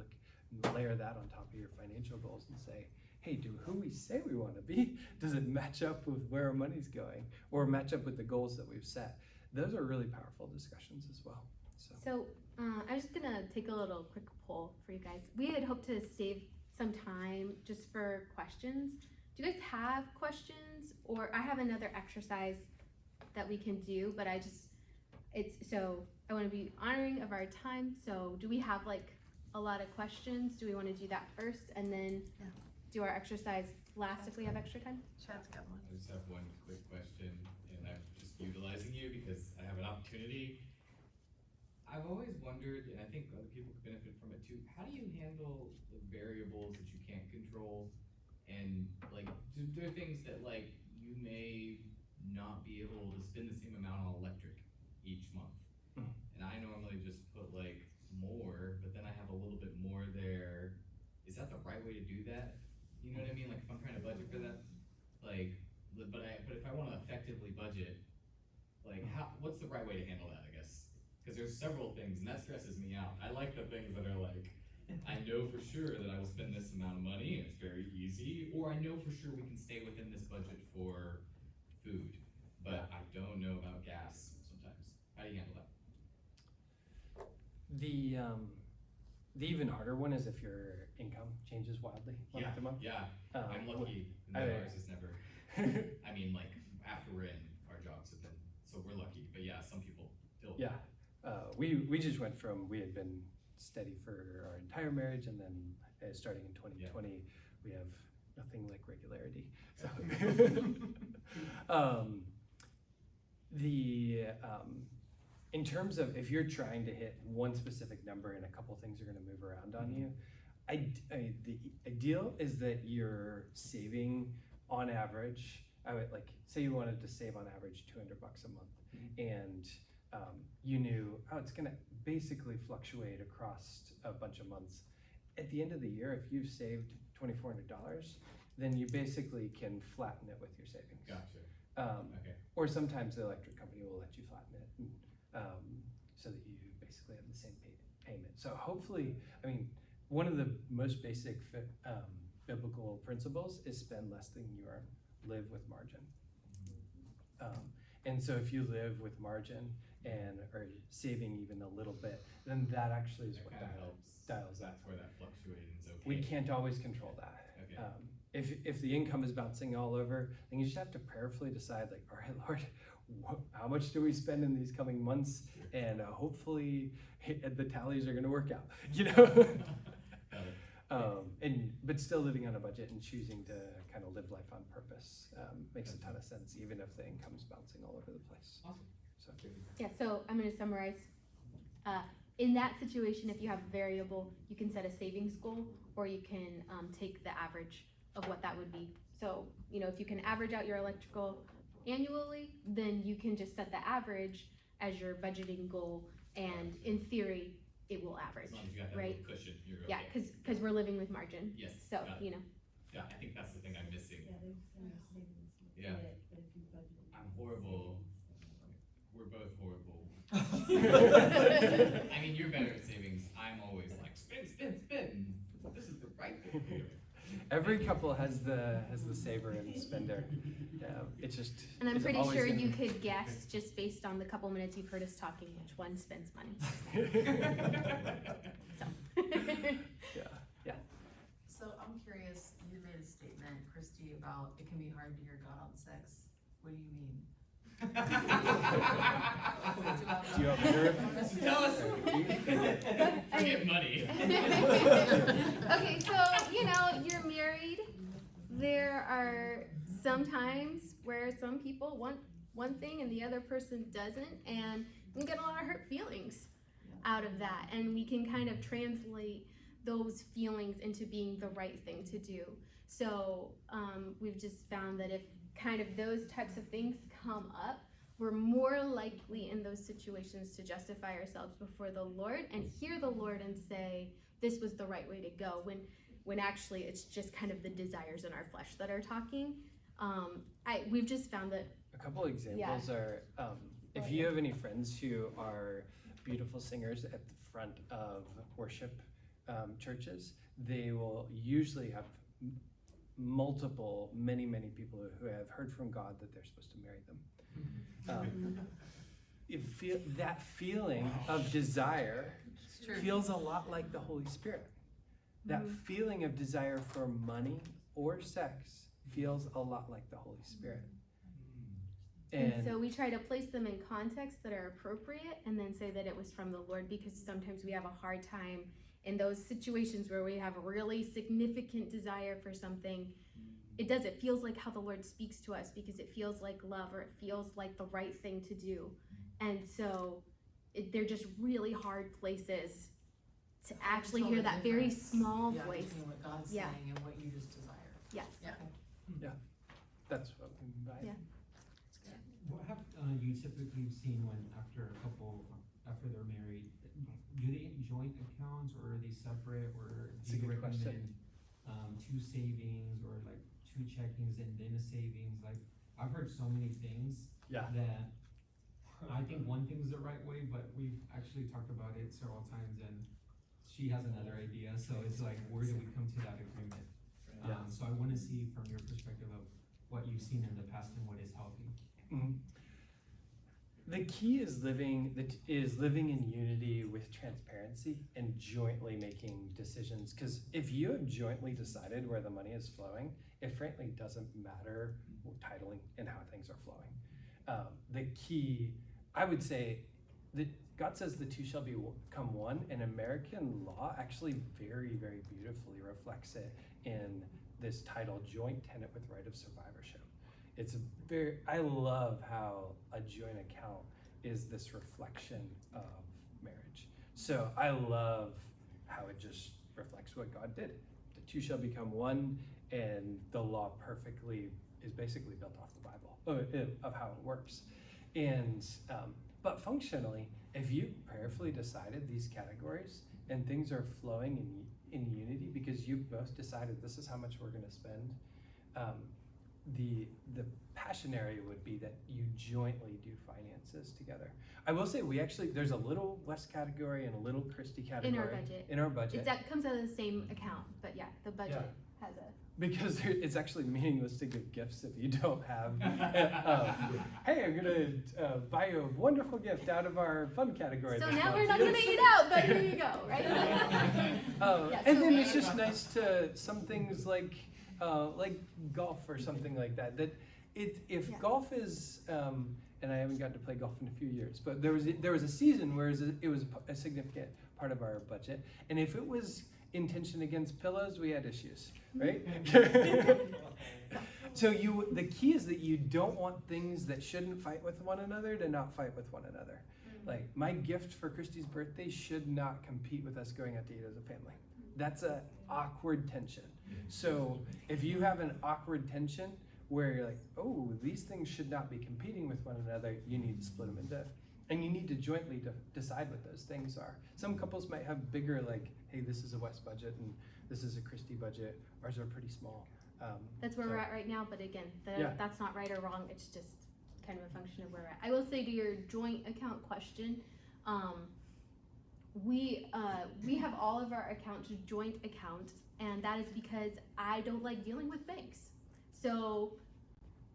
layer that on top of your financial goals and say, hey, do who we say we want to be, does it match up with where our money's going, or match up with the goals that we've set? Those are really powerful discussions as well. So I'm just gonna take a little quick poll for you guys. We had hoped to save some time just for questions. Do you guys have questions? Or I have another exercise that we can do, but I want to be honoring of our time. So do we have like a lot of questions? Do we want to do that first and then do our exercise last if we have extra time? Chad's got one. I just have one quick question, and I'm just utilizing you because I have an opportunity. I've always wondered, and I think other people could benefit from it too, how do you handle the variables that you can't control? And like, there are things that like you may not be able to spend the same amount on electric each month. And I normally just put like more, but then I have a little bit more there. Is that the right way to do that? You know what I mean? Like if I'm trying to budget for that, like, but if I want to effectively budget, like what's the right way to handle that, I guess? Because there's several things, and that stresses me out. I like the things that are like, I know for sure that I will spend this amount of money, and it's very easy, or I know for sure we can stay within this budget for food, but I don't know about gas sometimes. How do you handle that? The even harder one is if your income changes wildly month to month. Yeah, Um, I'm lucky, I- and ours is never, I mean, like, after we're in, our jobs have been, so we're lucky, but yeah, some people feel. Yeah, we just went from, we had been steady for our entire marriage, and then starting in 2020, we have nothing like regularity. So, in terms of if you're trying to hit one specific number and a couple things are going to move around on you, the ideal is that you're saving on average. I would like say you wanted to save on average $200 a month, and you knew, oh, it's gonna basically fluctuate across a bunch of months. At the end of the year, if you've saved $2,400, then you basically can flatten it with your savings. Gotcha, okay. Or sometimes the electric company will let you flatten it, so that you basically have the same payment. So hopefully, I mean, one of the most basic biblical principles is spend less than you earn, live with margin. And so if you live with margin and are saving even a little bit, then that actually is That what kinda that helps. dials up. That's where that fluctuating's okay. We can't always control that. Okay. If the income is bouncing all over, then you just have to prayerfully decide, like, all right, Lord, how much do we spend in these coming months? And hopefully the tallies are going to work out, you know? Got it. But still living on a budget and choosing to kind of live life on purpose makes a ton of sense, even if the income's bouncing all over the place. Awesome. So. Yeah, so I'm gonna summarize. In that situation, if you have a variable, you can set a savings goal, or you can take the average of what that would be. So, you know, if you can average out your electrical annually, then you can just set the average as your budgeting goal, and in theory, it will average, As long as you got that right? little cushion, you're okay. Yeah, because we're living with margin. Yes, So, got it. you know. Yeah, I think that's the thing I'm missing. Yeah. I'm horrible. We're both horrible. Yeah. I mean, you're better at savings. I'm always like, spin, spin, spin. This is the right thing to do. Every couple has the saver and the spender. It's just. And I'm it's pretty always sure gonna you be- could guess, just based on the couple minutes you've heard us talking, which one spends money. So. Yeah. So I'm curious, you made a statement, Christy, about it can be hard to hear God on sex. What do you mean? Do you want me to Tell us. I Get mean- money. Okay, so, you know, you're married. There are some times where some people want one thing and the other person doesn't, and we get a lot of hurt feelings out of that. And we can kind of translate those feelings into being the right thing to do. So we've just found that if kind of those types of things come up, we're more likely in those situations to justify ourselves before the Lord and hear the Lord and say, this was the right way to go, when actually it's just kind of the desires in our flesh that are talking. We've just found that. A couple examples are, if you have any friends who are beautiful singers at the front of worship churches, they will usually have many people who have heard from God that they're supposed to marry them. That feeling of desire feels a lot like the Holy Spirit. That feeling of desire for money or sex feels a lot like the Holy Spirit. And so we try to place them in contexts that are appropriate and then say that it was from the Lord, because sometimes we have a hard time in those situations where we have a really significant desire for something. It feels like how the Lord speaks to us, because it feels like love, or it feels like the right thing to do. And so they're just really hard places to actually hear that very small voice. Between what God's Yeah. saying and what you just desire. Yes. Yeah. That's what we mean by it. Yeah. What have you typically seen when after a couple, after they're married, do they joint accounts, or are they separate, or That's do a you good question. recommend two savings, or like two checkings and then a savings? Like, I've heard so many things Yeah. that I think one thing is the right way, but we've actually talked about it several times, and she has another idea, so it's like, where do we come to that agreement? Yeah. So I wanna see from your perspective of what you've seen in the past and what is healthy. Mhm. The key is living in unity with transparency and jointly making decisions. Because if you have jointly decided where the money is flowing, it frankly doesn't matter titling and how things are flowing. The key, I would say, that God says the two shall become one, and American law actually very, very beautifully reflects it in this title, joint tenant with right of survivorship. I love how a joint account is this reflection of marriage. So I love how it just reflects what God did. The two shall become one, and the law perfectly is basically built off the Bible of how it works. And but functionally, if you prayerfully decided these categories and things are flowing in unity because you both decided this is how much we're going to spend, the passion area would be that you jointly do finances together. I will say there's a little Wes category and a little Christi category In our budget. It Comes out of the same account, but yeah, the budget has a. Because it's actually meaningless to give gifts if you don't have, hey, I'm gonna buy you a wonderful gift out of our fun category. So this now month. we're not gonna eat out, but here you go, right? And then it's just nice to, some things like golf or something like that, if golf is, and I haven't gotten to play golf in a few years, but there was a season where it was a significant part of our budget, and if it was in tension against pillows, we had issues, right? So the key is that you don't want things that shouldn't fight with one another to not fight with one another. Like my gift for Christy's birthday should not compete with us going out to eat as a family. That's an awkward tension. So if you have an awkward tension where you're like, oh, these things should not be competing with one another, you need to split them into, and you need to jointly decide what those things are. Some couples might have bigger, like, hey, this is a West budget and this is a Christy budget. Ours are pretty small. That's where we're at right now, but again, that's not right or wrong. It's just kind of a function of where we're at. I will say to your joint account question, we have all of our accounts joint accounts, and that is because I don't like dealing with banks. So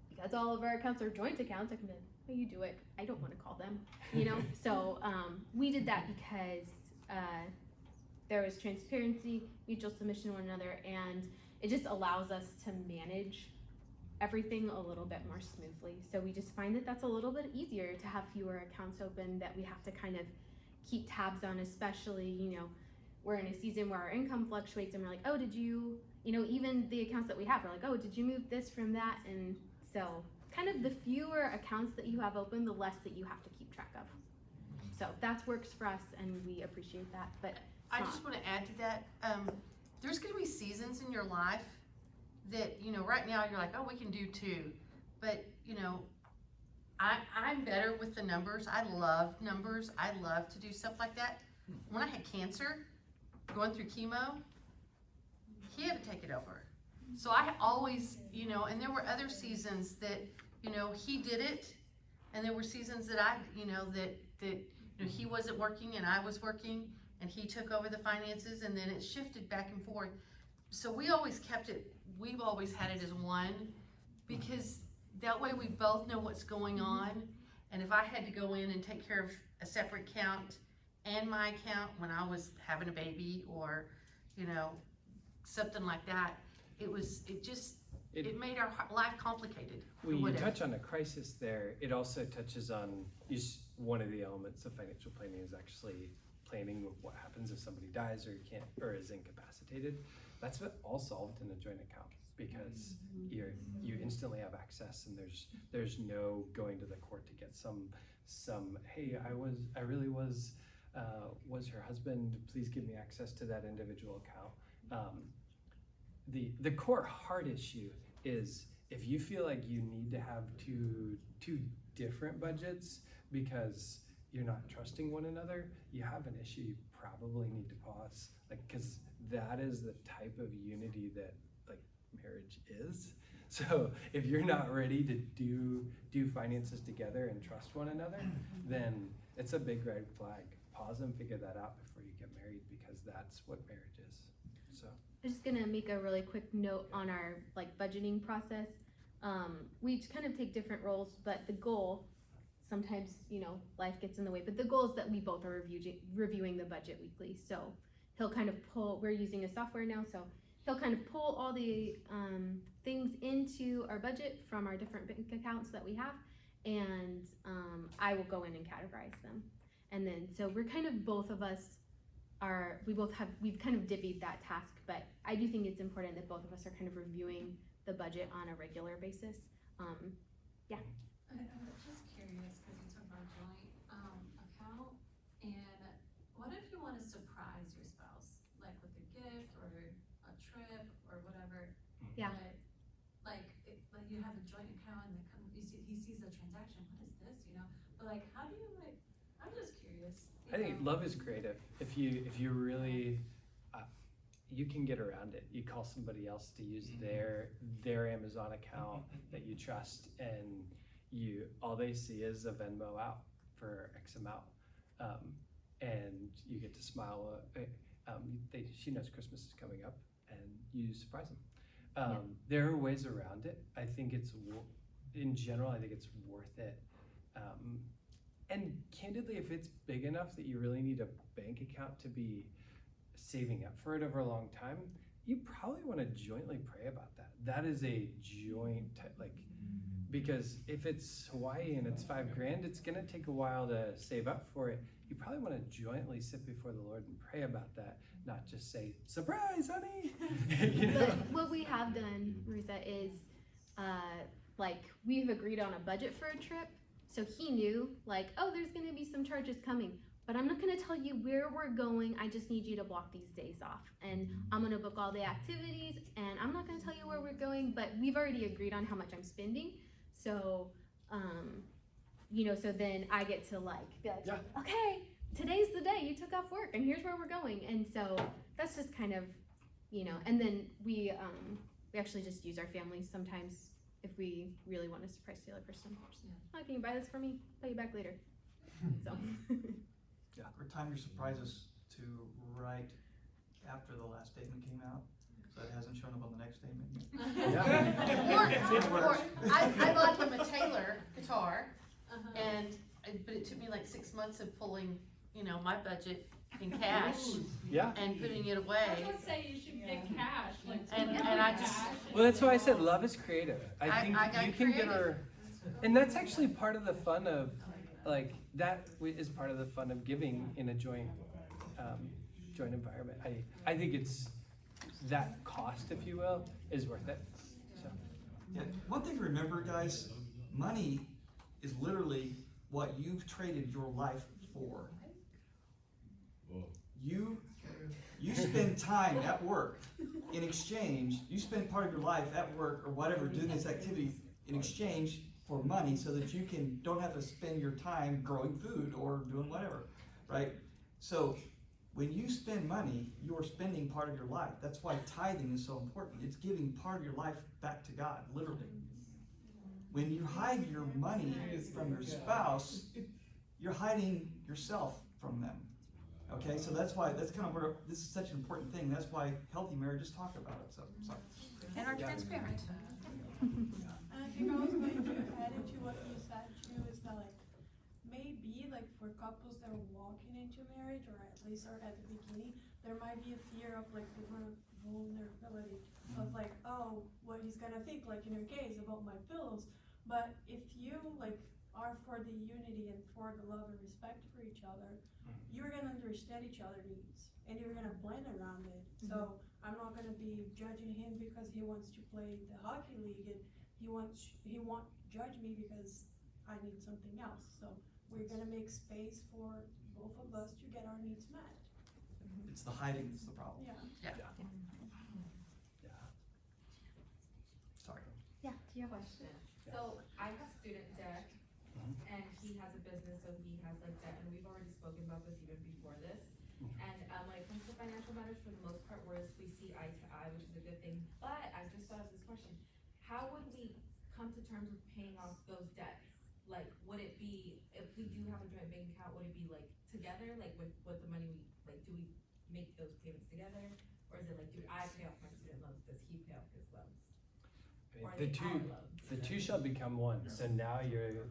because all of our accounts are joint accounts, I can be like, oh, you do it. I don't want to call them, So we did that because there was transparency, mutual submission to one another, and it just allows us to manage everything a little bit more smoothly. So we just find that that's a little bit easier to have fewer accounts open that we have to kind of keep tabs on, especially, we're in a season where our income fluctuates and we're like, oh, did you, even the accounts that we have, we're like, oh, did you move this from that? And so kind of the fewer accounts that you have open, the less that you have to keep track of. So that works for us and we appreciate that, but I just want to add to that. There's going to be seasons in your life that, right now you're like, oh, we can do two. But, I'm better with the numbers. I love numbers. I love to do stuff like that. When I had cancer, going through chemo, he had to take it over. So I always, and there were other seasons that, he did it. And there were seasons that he wasn't working and I was working. And he took over the finances, and then it shifted back and forth. So we've always had it as one, because that way we both know what's going on. And if I had to go in and take care of a separate account and my account when I was having a baby or, something like that, it made our life complicated. When you touch on a crisis there, it also touches on one of the elements of financial planning is actually planning of what happens if somebody dies or is incapacitated. That's all solved in a joint account because you instantly have access, and there's no going to the court to get some hey, I really was her husband, please give me access to that individual account. The core heart issue is if you feel like you need to have two different budgets because you're not trusting one another, you have an issue you probably need to pause, because that is the type of unity that marriage is. So if you're not ready to do finances together and trust one another, then it's a big red flag. Pause and figure that out before you get married, because that's what marriage is. So I'm just gonna make a really quick note on our budgeting process. We each kind of take different roles, but the goal, sometimes, you know, life gets in the way, but the goal is that we both are reviewing the budget weekly. So he'll kind of pull, we're using a software now, so he'll kind of pull all the things into our budget from our different bank accounts that we have, and I will go in and categorize them. And then, so we're kind of, both of us we've kind of divvied that task, but I do think it's important that both of us are kind of reviewing the budget on a regular basis. Yeah. I'm just curious, because you talk about joint account, and what if you want to surprise your spouse, like with a gift or a trip or whatever? Yeah. But, like you have a joint account and he sees the transaction. What is this? You know. But like, how do you like? I'm just curious. I think love is creative. If you really, you can get around it. You call somebody else to use their Amazon account that you trust, and all they see is a Venmo out for X amount, and you get to smile. She knows Christmas is coming up, and you surprise them. There are ways around it. I think in general, I think it's worth it. And candidly, if it's big enough that you really need a bank account to be saving up for it over a long time, you probably want to jointly pray about that. That is a joint because if it's Hawaii and it's $5,000, it's gonna take a while to save up for it. You probably want to jointly sit before the Lord and pray about that, not just say, "Surprise, honey." You know? But what we have done, Marisa, is we've agreed on a budget for a trip. So he knew, oh, there's gonna be some charges coming, but I'm not gonna tell you where we're going. I just need you to block these days off. And I'm gonna book all the activities, and I'm not gonna tell you where we're going, but we've already agreed on how much I'm spending. So, so then I get to be like, Yeah. okay, today's the day you took off work, and here's where we're going. And so that's just kind of, and then we actually just use our families sometimes if we really want to surprise the other person. Oh, can you buy this for me? Pay you back later. So. Or time your surprises to right after the last statement came out, so it hasn't shown up on the next statement yet. Or I bought him a Taylor guitar, but it took me like 6 months of pulling, my budget in cash Yeah. and putting it I away. would say you should get cash, like. And get I cash just- Well, that's why I said love is creative. I think I got you can get creative. her, and that's actually part of the fun of, that is part of the fun of giving in a joint environment. I think it's that cost, if you will, is worth it. So. Yeah, one thing to remember, guys, money is literally what you've traded your life for. Whoa. You spend time at work in exchange, you spend part of your life at work or whatever doing this activity in exchange for money so that you don't have to spend your time growing food or doing whatever, right? So when you spend money, you are spending part of your life. That's why tithing is so important. It's giving part of your life back to God, literally. When you hide your money from your spouse, you're hiding yourself from them. Okay, so that's kind of where this is such an important thing. That's why healthy marriages talk about it. So sorry. And are transparent. I think I was going to add into what you said too, is that maybe for couples that are walking into marriage, or at least are at the beginning, there might be a fear of the vulnerability of oh, what he's gonna think, in your case about my pillows. But if you are for the unity and for the love and respect for each other, you're gonna understand each other's needs and you're gonna blend around it. So I'm not gonna be judging him because he wants to play the hockey league, and he won't judge me because I need something else. So we're gonna make space for both of us to get our needs met. It's the hiding that's the problem. Yeah. Sorry. Yeah, do you have a Question. So I have student debt, and he has a business, so he has debt, and we've already spoken about this even before this. And when it comes to financial matters, for the most part, we see eye to eye, which is a good thing. But I just thought of this question: how would we come to terms with paying off those debts? Would it be, if we do have a joint bank account, would it be together, with what the money do we make those payments together, or is it do I pay off my student loans? Does he pay off his loans? Or The are they two, our loans? the two shall become one. So now you're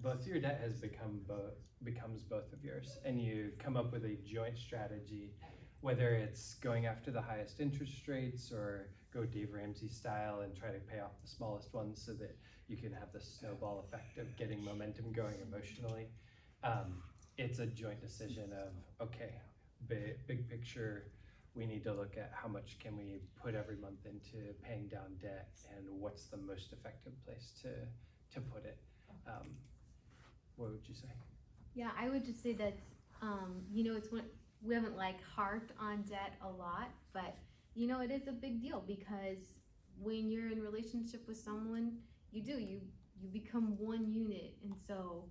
both your debt has becomes both of yours, and you come up with a joint strategy, whether it's going after the highest interest rates or go Dave Ramsey style and try to pay off the smallest ones so that you can have the snowball effect of getting momentum going emotionally. It's a joint decision of, okay, big picture, we need to look at how much can we put every month into paying down debt and what's the most effective place to put it. What would you say? Yeah, I would just say that, it's we haven't harped on debt a lot, but it is a big deal because when you're in relationship with someone, you become one unit, and so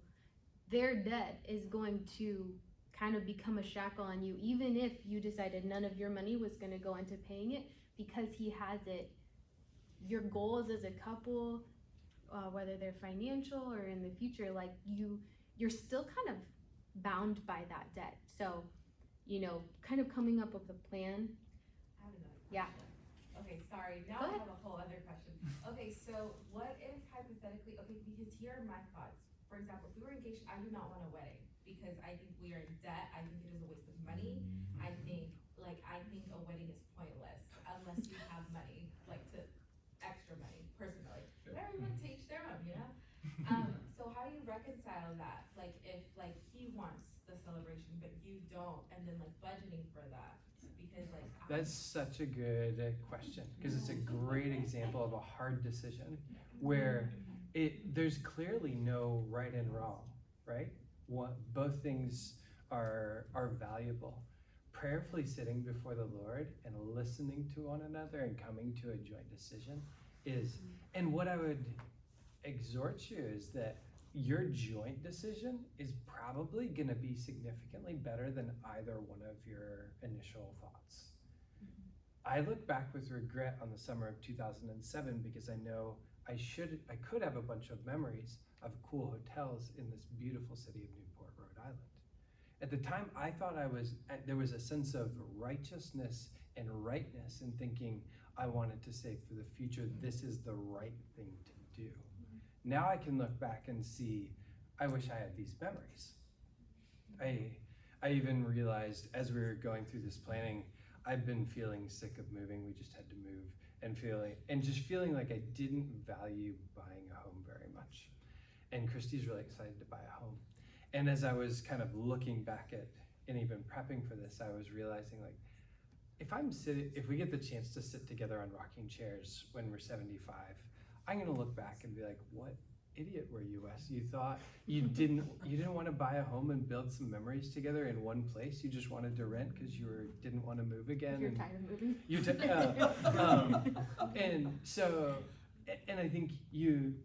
their debt is going to kind of become a shackle on you, even if you decided none of your money was going to go into paying it, because he has it. Your goals as a couple, whether they're financial or in the future, you're still kind of bound by that debt. So, kind of coming up with a plan. I have another question. Yeah. Okay, sorry, now Go I ahead. have a whole other question. Okay, so what if hypothetically, because here are my thoughts. For example, if we were engaged, I do not want a wedding because I think we are in debt. I think it is a waste of money. I think a wedding is pointless unless you have money, extra money, personally. But everyone to each their own, So how do you reconcile that? If he wants the celebration, but you don't, and then budgeting for that. Because That's such a good question, because it's a great example of a hard decision where there's clearly no right and wrong, right? Both things are valuable. Prayerfully sitting before the Lord and listening to one another and coming to a joint decision is, and what I would exhort you is that your joint decision is probably going to be significantly better than either one of your initial thoughts. I look back with regret on the summer of 2007 because I know I could have a bunch of memories of cool hotels in this beautiful city of Newport, Rhode Island. At the time, I thought there was a sense of righteousness and rightness in thinking I wanted to say for the future, this is the right thing to do. Now I can look back and see, I wish I had these memories. I even realized as we were going through this planning, I've been feeling sick of moving. We just had to move and just feeling like I didn't value buying a home very much. And Christy's really excited to buy a home. And as I was kind of looking back at and even prepping for this, I was realizing if we get the chance to sit together on rocking chairs when we're 75, I'm gonna look back and be like, what idiot were you, Wes? You thought you didn't want to buy a home and build some memories together in one place. You just wanted to rent because you didn't want to move again. You're tired of moving. And so, and I think you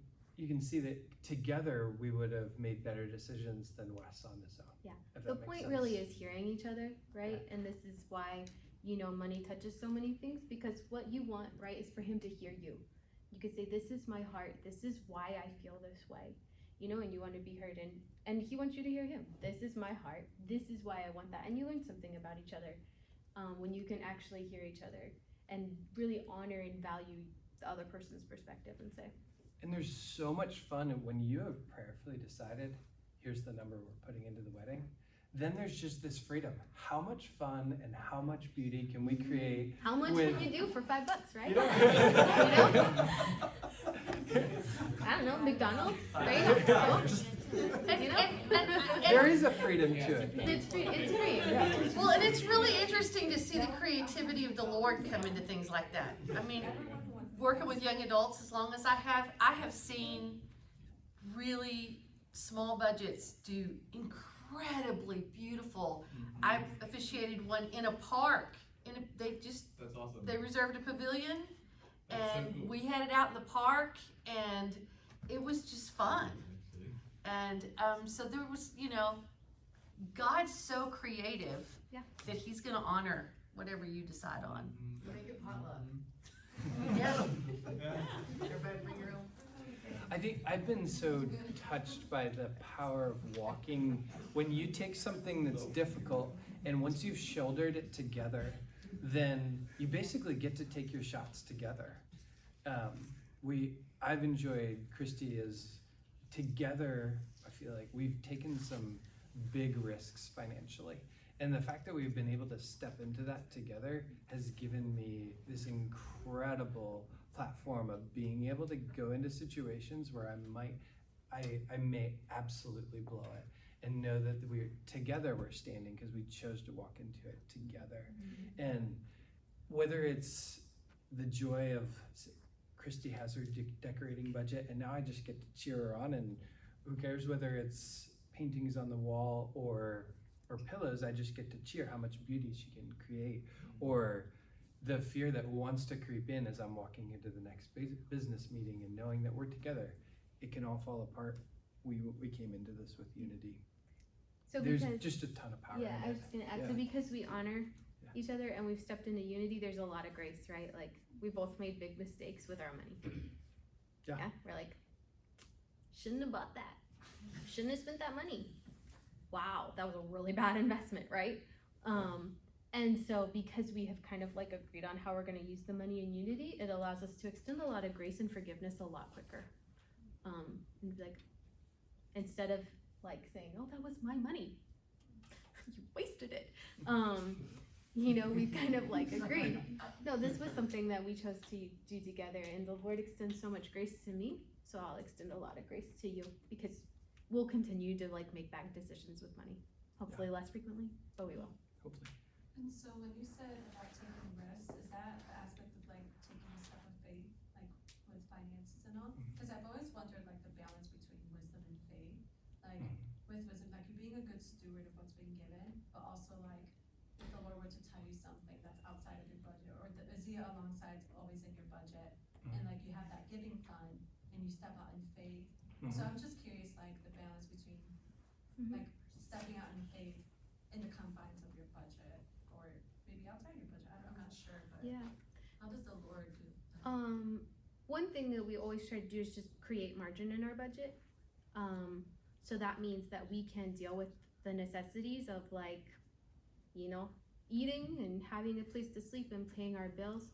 can see that together we would have made better decisions than Wes on his own. Yeah. If The that makes point sense. really is hearing each other, right? And this is why, money touches so many things, because what you want, right, is for him to hear you. You could say, this is my heart, this is why I feel this way, and you want to be heard, and he wants you to hear him. This is my heart, this is why I want that. And you learn something about each other when you can actually hear each other and really honor and value the other person's perspective and say. And there's so much fun when you have prayerfully decided, here's the number we're putting into the wedding. Then there's just this freedom. How much fun and how much beauty can we create? How much can you do for $5, right? I don't know, McDonald's, right? There is a freedom to it. It's free. Yeah. Well, and it's really interesting to see the creativity of the Lord come into things like that. I mean, working with young adults as long as I have seen really small budgets do incredibly beautiful. I've officiated one in a park. That's awesome. They reserved a pavilion, That's so and cool. we had it out in the park, and it was just fun. And so there was, God's so creative that He's going to honor whatever you decide on. Make it potluck. Yeah. Everybody bring your own. I think I've been so touched by the power of walking. When you take something that's difficult, and once you've shouldered it together, then you basically get to take your shots together. I've enjoyed Christy as together. I feel like we've taken some big risks financially. And the fact that we've been able to step into that together has given me this incredible platform of being able to go into situations where I may absolutely blow it, and know that we're standing because we chose to walk into it together. And whether it's the joy of Christy has her decorating budget, and now I just get to cheer her on, and who cares whether it's paintings on the wall or pillows, I just get to cheer how much beauty she can create. Or the fear that wants to creep in as I'm walking into the next business meeting, and knowing that we're together, it can all fall apart. We came into this with unity. So There's because, just a ton of power yeah, in I was it. just gonna add, Yeah. so because we honor Yeah. each other and we've stepped into unity, there's a lot of grace, right? Like, we both made big mistakes with our money. Yeah. We're like, shouldn't have bought that. Shouldn't have spent that money. Wow, that was a really bad investment, right? And so because we have kind of like agreed on how we're gonna use the money in unity, it allows us to extend a lot of grace and forgiveness a lot quicker. And like, instead of like saying, oh, that was my money, you wasted it. You know, we kind of like agreed, no, this was something that we chose to do together, and the Lord extends so much grace to me, so I'll extend a lot of grace to you, because we'll continue to like make bad decisions with money. Hopefully less frequently, but we will. Hopefully. And so when you said about taking risks, is that the aspect of like taking a step of faith, like with finances and all? Because I've always wondered like the balance between wisdom and faith. Like with wisdom, like you're being a good steward of what's being given, but also like if the Lord were to tell you something that's outside of your budget, or the Azia alongside is always in your budget, and like you have that giving fund and you step out in faith. So I'm just curious, like the balance between like stepping out in faith in the confines of your budget, or maybe outside your budget. I'm not sure, but Yeah. how does the Lord do? One thing that we always try to do is just create margin in our budget. So that means that we can deal with the necessities of like, you know, eating and having a place to sleep and paying our bills.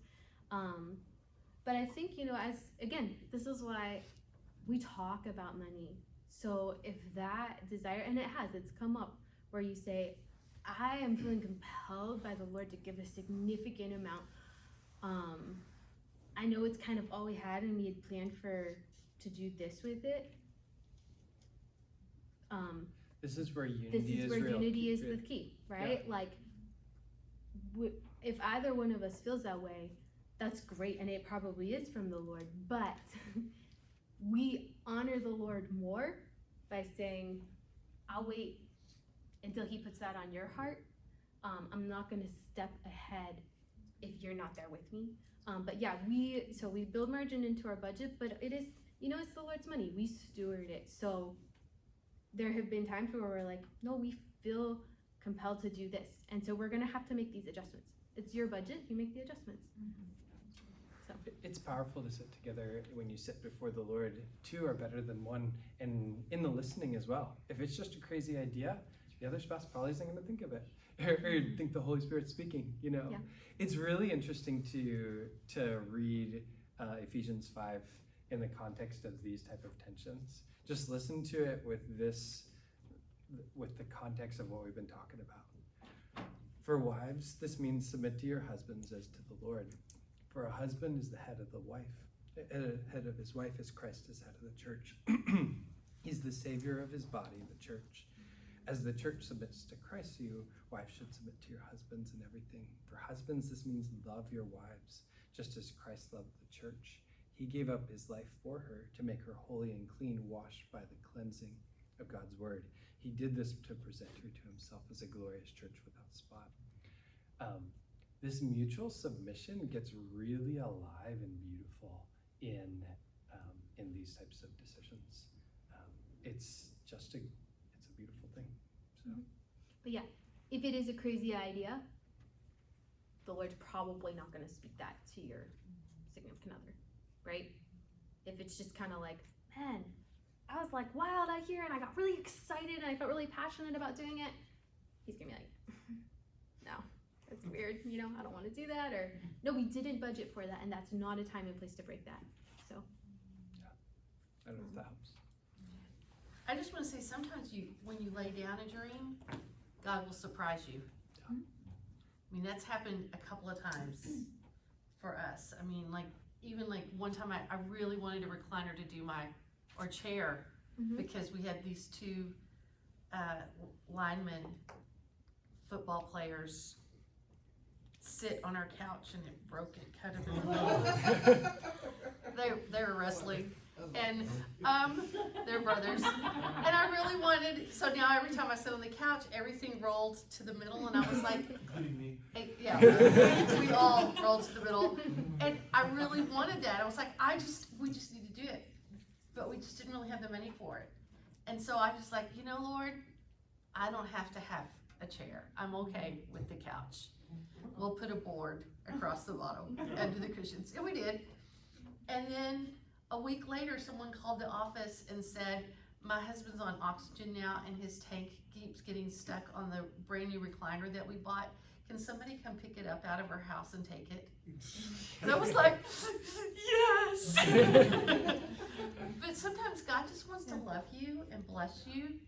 But I think, you know, again, this is why we talk about money. So if that desire, and it's come up where you say, I am feeling compelled by the Lord to give a significant amount. I know it's kind of all we had, and we had planned to do this with it. This is where unity unity is real. the key, right? Yeah. Like, if either one of us feels that way, that's great, and it probably is from the Lord, but we honor the Lord more by saying, I'll wait until he puts that on your heart. I'm not gonna step ahead if you're not there with me. But yeah, we build margin into our budget, but it is, you know, it's the Lord's money. We steward it. So there have been times where we're like, no, we feel compelled to do this. And so we're gonna have to make these adjustments. It's your budget, you make the adjustments. So It's powerful to sit together when you sit before the Lord. Two are better than one, and in the listening as well. If it's just a crazy idea, the other spouse probably isn't gonna think of it. Or think the Holy Spirit's speaking, you know? Yeah. It's really interesting to read Ephesians 5 in the context of these type of tensions. Just listen to it with the context of what we've been talking about. For wives, this means submit to your husbands as to the Lord. For a husband is the head of the wife, head of his wife, as Christ is head of the church. He's the savior of his body, the church. As the church submits to Christ, you wives should submit to your husbands in everything. For husbands, this means love your wives, just as Christ loved the church. He gave up his life for her to make her holy and clean, washed by the cleansing of God's word. He did this to present her to himself as a glorious church without spot. This mutual submission gets really alive and beautiful in these types of decisions. It's a beautiful thing. So. But yeah, if it is a crazy idea, the Lord's probably not going to speak that to your significant other, right? If it's just kind of like, man, I was like wild out here and I got really excited and I felt really passionate about doing it, he's going to be like, no, that's weird, you know, I don't want to do that, or no, we didn't budget for that, and that's not a time and place to break that. So I don't know if that helps. I just wanna say, sometimes when you lay down a dream, God will surprise you. I mean, that's happened a couple of times for us. I mean, like, even like one time I really wanted a recliner to do or chair, because we had these two linemen, football players, sit on our couch and it broke it, cut them in the middle. They were wrestling, and they're brothers, and I really wanted, so now every time I sit on the couch, everything rolled to the middle, and I was like, Including me. yeah, we all rolled to the middle, and I really wanted that. I was like, we just need to do it, but we just didn't really have the money for it. And so I just like, Lord, I don't have to have a chair. I'm okay with the couch. We'll put a board across the bottom under the cushions, and we did. And then a week later, someone called the office and said, my husband's on oxygen now and his tank keeps getting stuck on the brand new recliner that we bought. Can somebody come pick it up out of our house and take it? And I was like, yes! But sometimes God just wants to love you and bless you.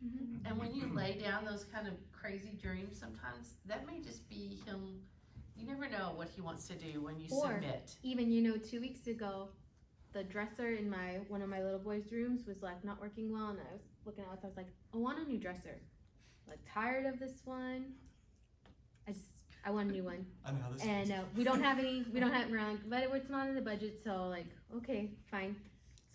And when you lay down those kind of crazy dreams, sometimes that may just be Him. You never know what He wants to do when you submit. Even, 2 weeks ago, the dresser in one of my little boy's rooms was like not working well, and I was looking at it, I was like, I want a new dresser. Like, tired of this one. I want a new one. I know how this And we don't have it around, but it's not in the budget, so like, okay, fine.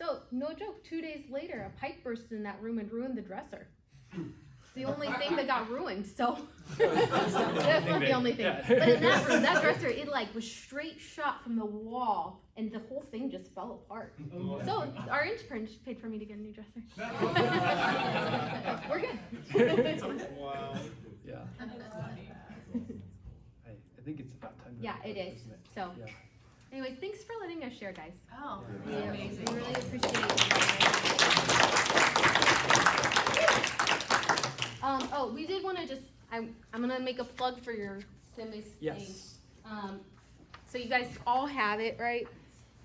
So, no joke, 2 days later, a pipe burst in that room and ruined the dresser. It's the only thing that got ruined, so. That's not the only thing. But in that room, that dresser, it like was straight shot from the wall, and the whole thing just fell apart. So, our insurance paid for me to get a new dresser. We're good. Wow. Yeah. I think it's about time. Yeah, it is. Isn't it? So, Yeah. anyways, thanks for letting us share, guys. Oh, We amazing. really appreciate it. We did want to just, I'm gonna make a plug for your Simis thing. Yes. So you guys all have it, right?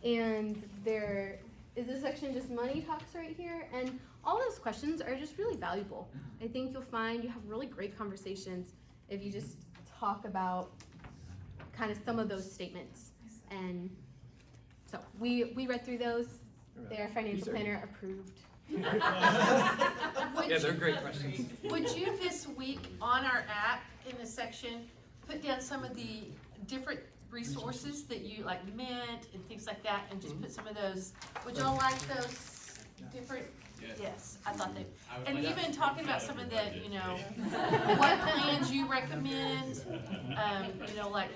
And there is a section just money talks right here, and all those questions are just really valuable. I think you'll find you have really great conversations if you just talk about kind of some of those statements. And so we read through those. They're financial planner approved. Yeah, they're great questions. Would you this week on our app in the section put down some of the different resources that you like, Mint and things like that, and just put some of those? Would y'all like those different? Yes, I thought they. And even talking about some of the, what plans you recommend, like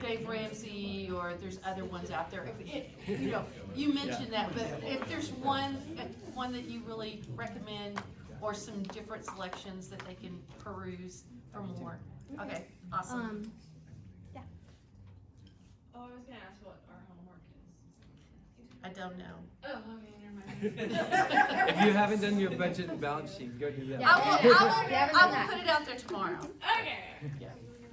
Dave Ramsey, or there's other ones out there. You mentioned that, but if there's one that you really recommend, or some different selections that they can peruse for more. Okay, awesome. Yeah. Oh, I was gonna ask what our homework is. I don't know. Oh, okay, never mind. If you haven't done your budget and balance sheet, go do that. Yeah. I will put it out there tomorrow. Okay.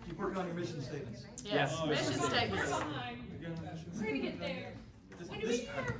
Keep working on your mission statements. Yes, Yes. mission statements. We're behind. We're gonna get there. When do we start?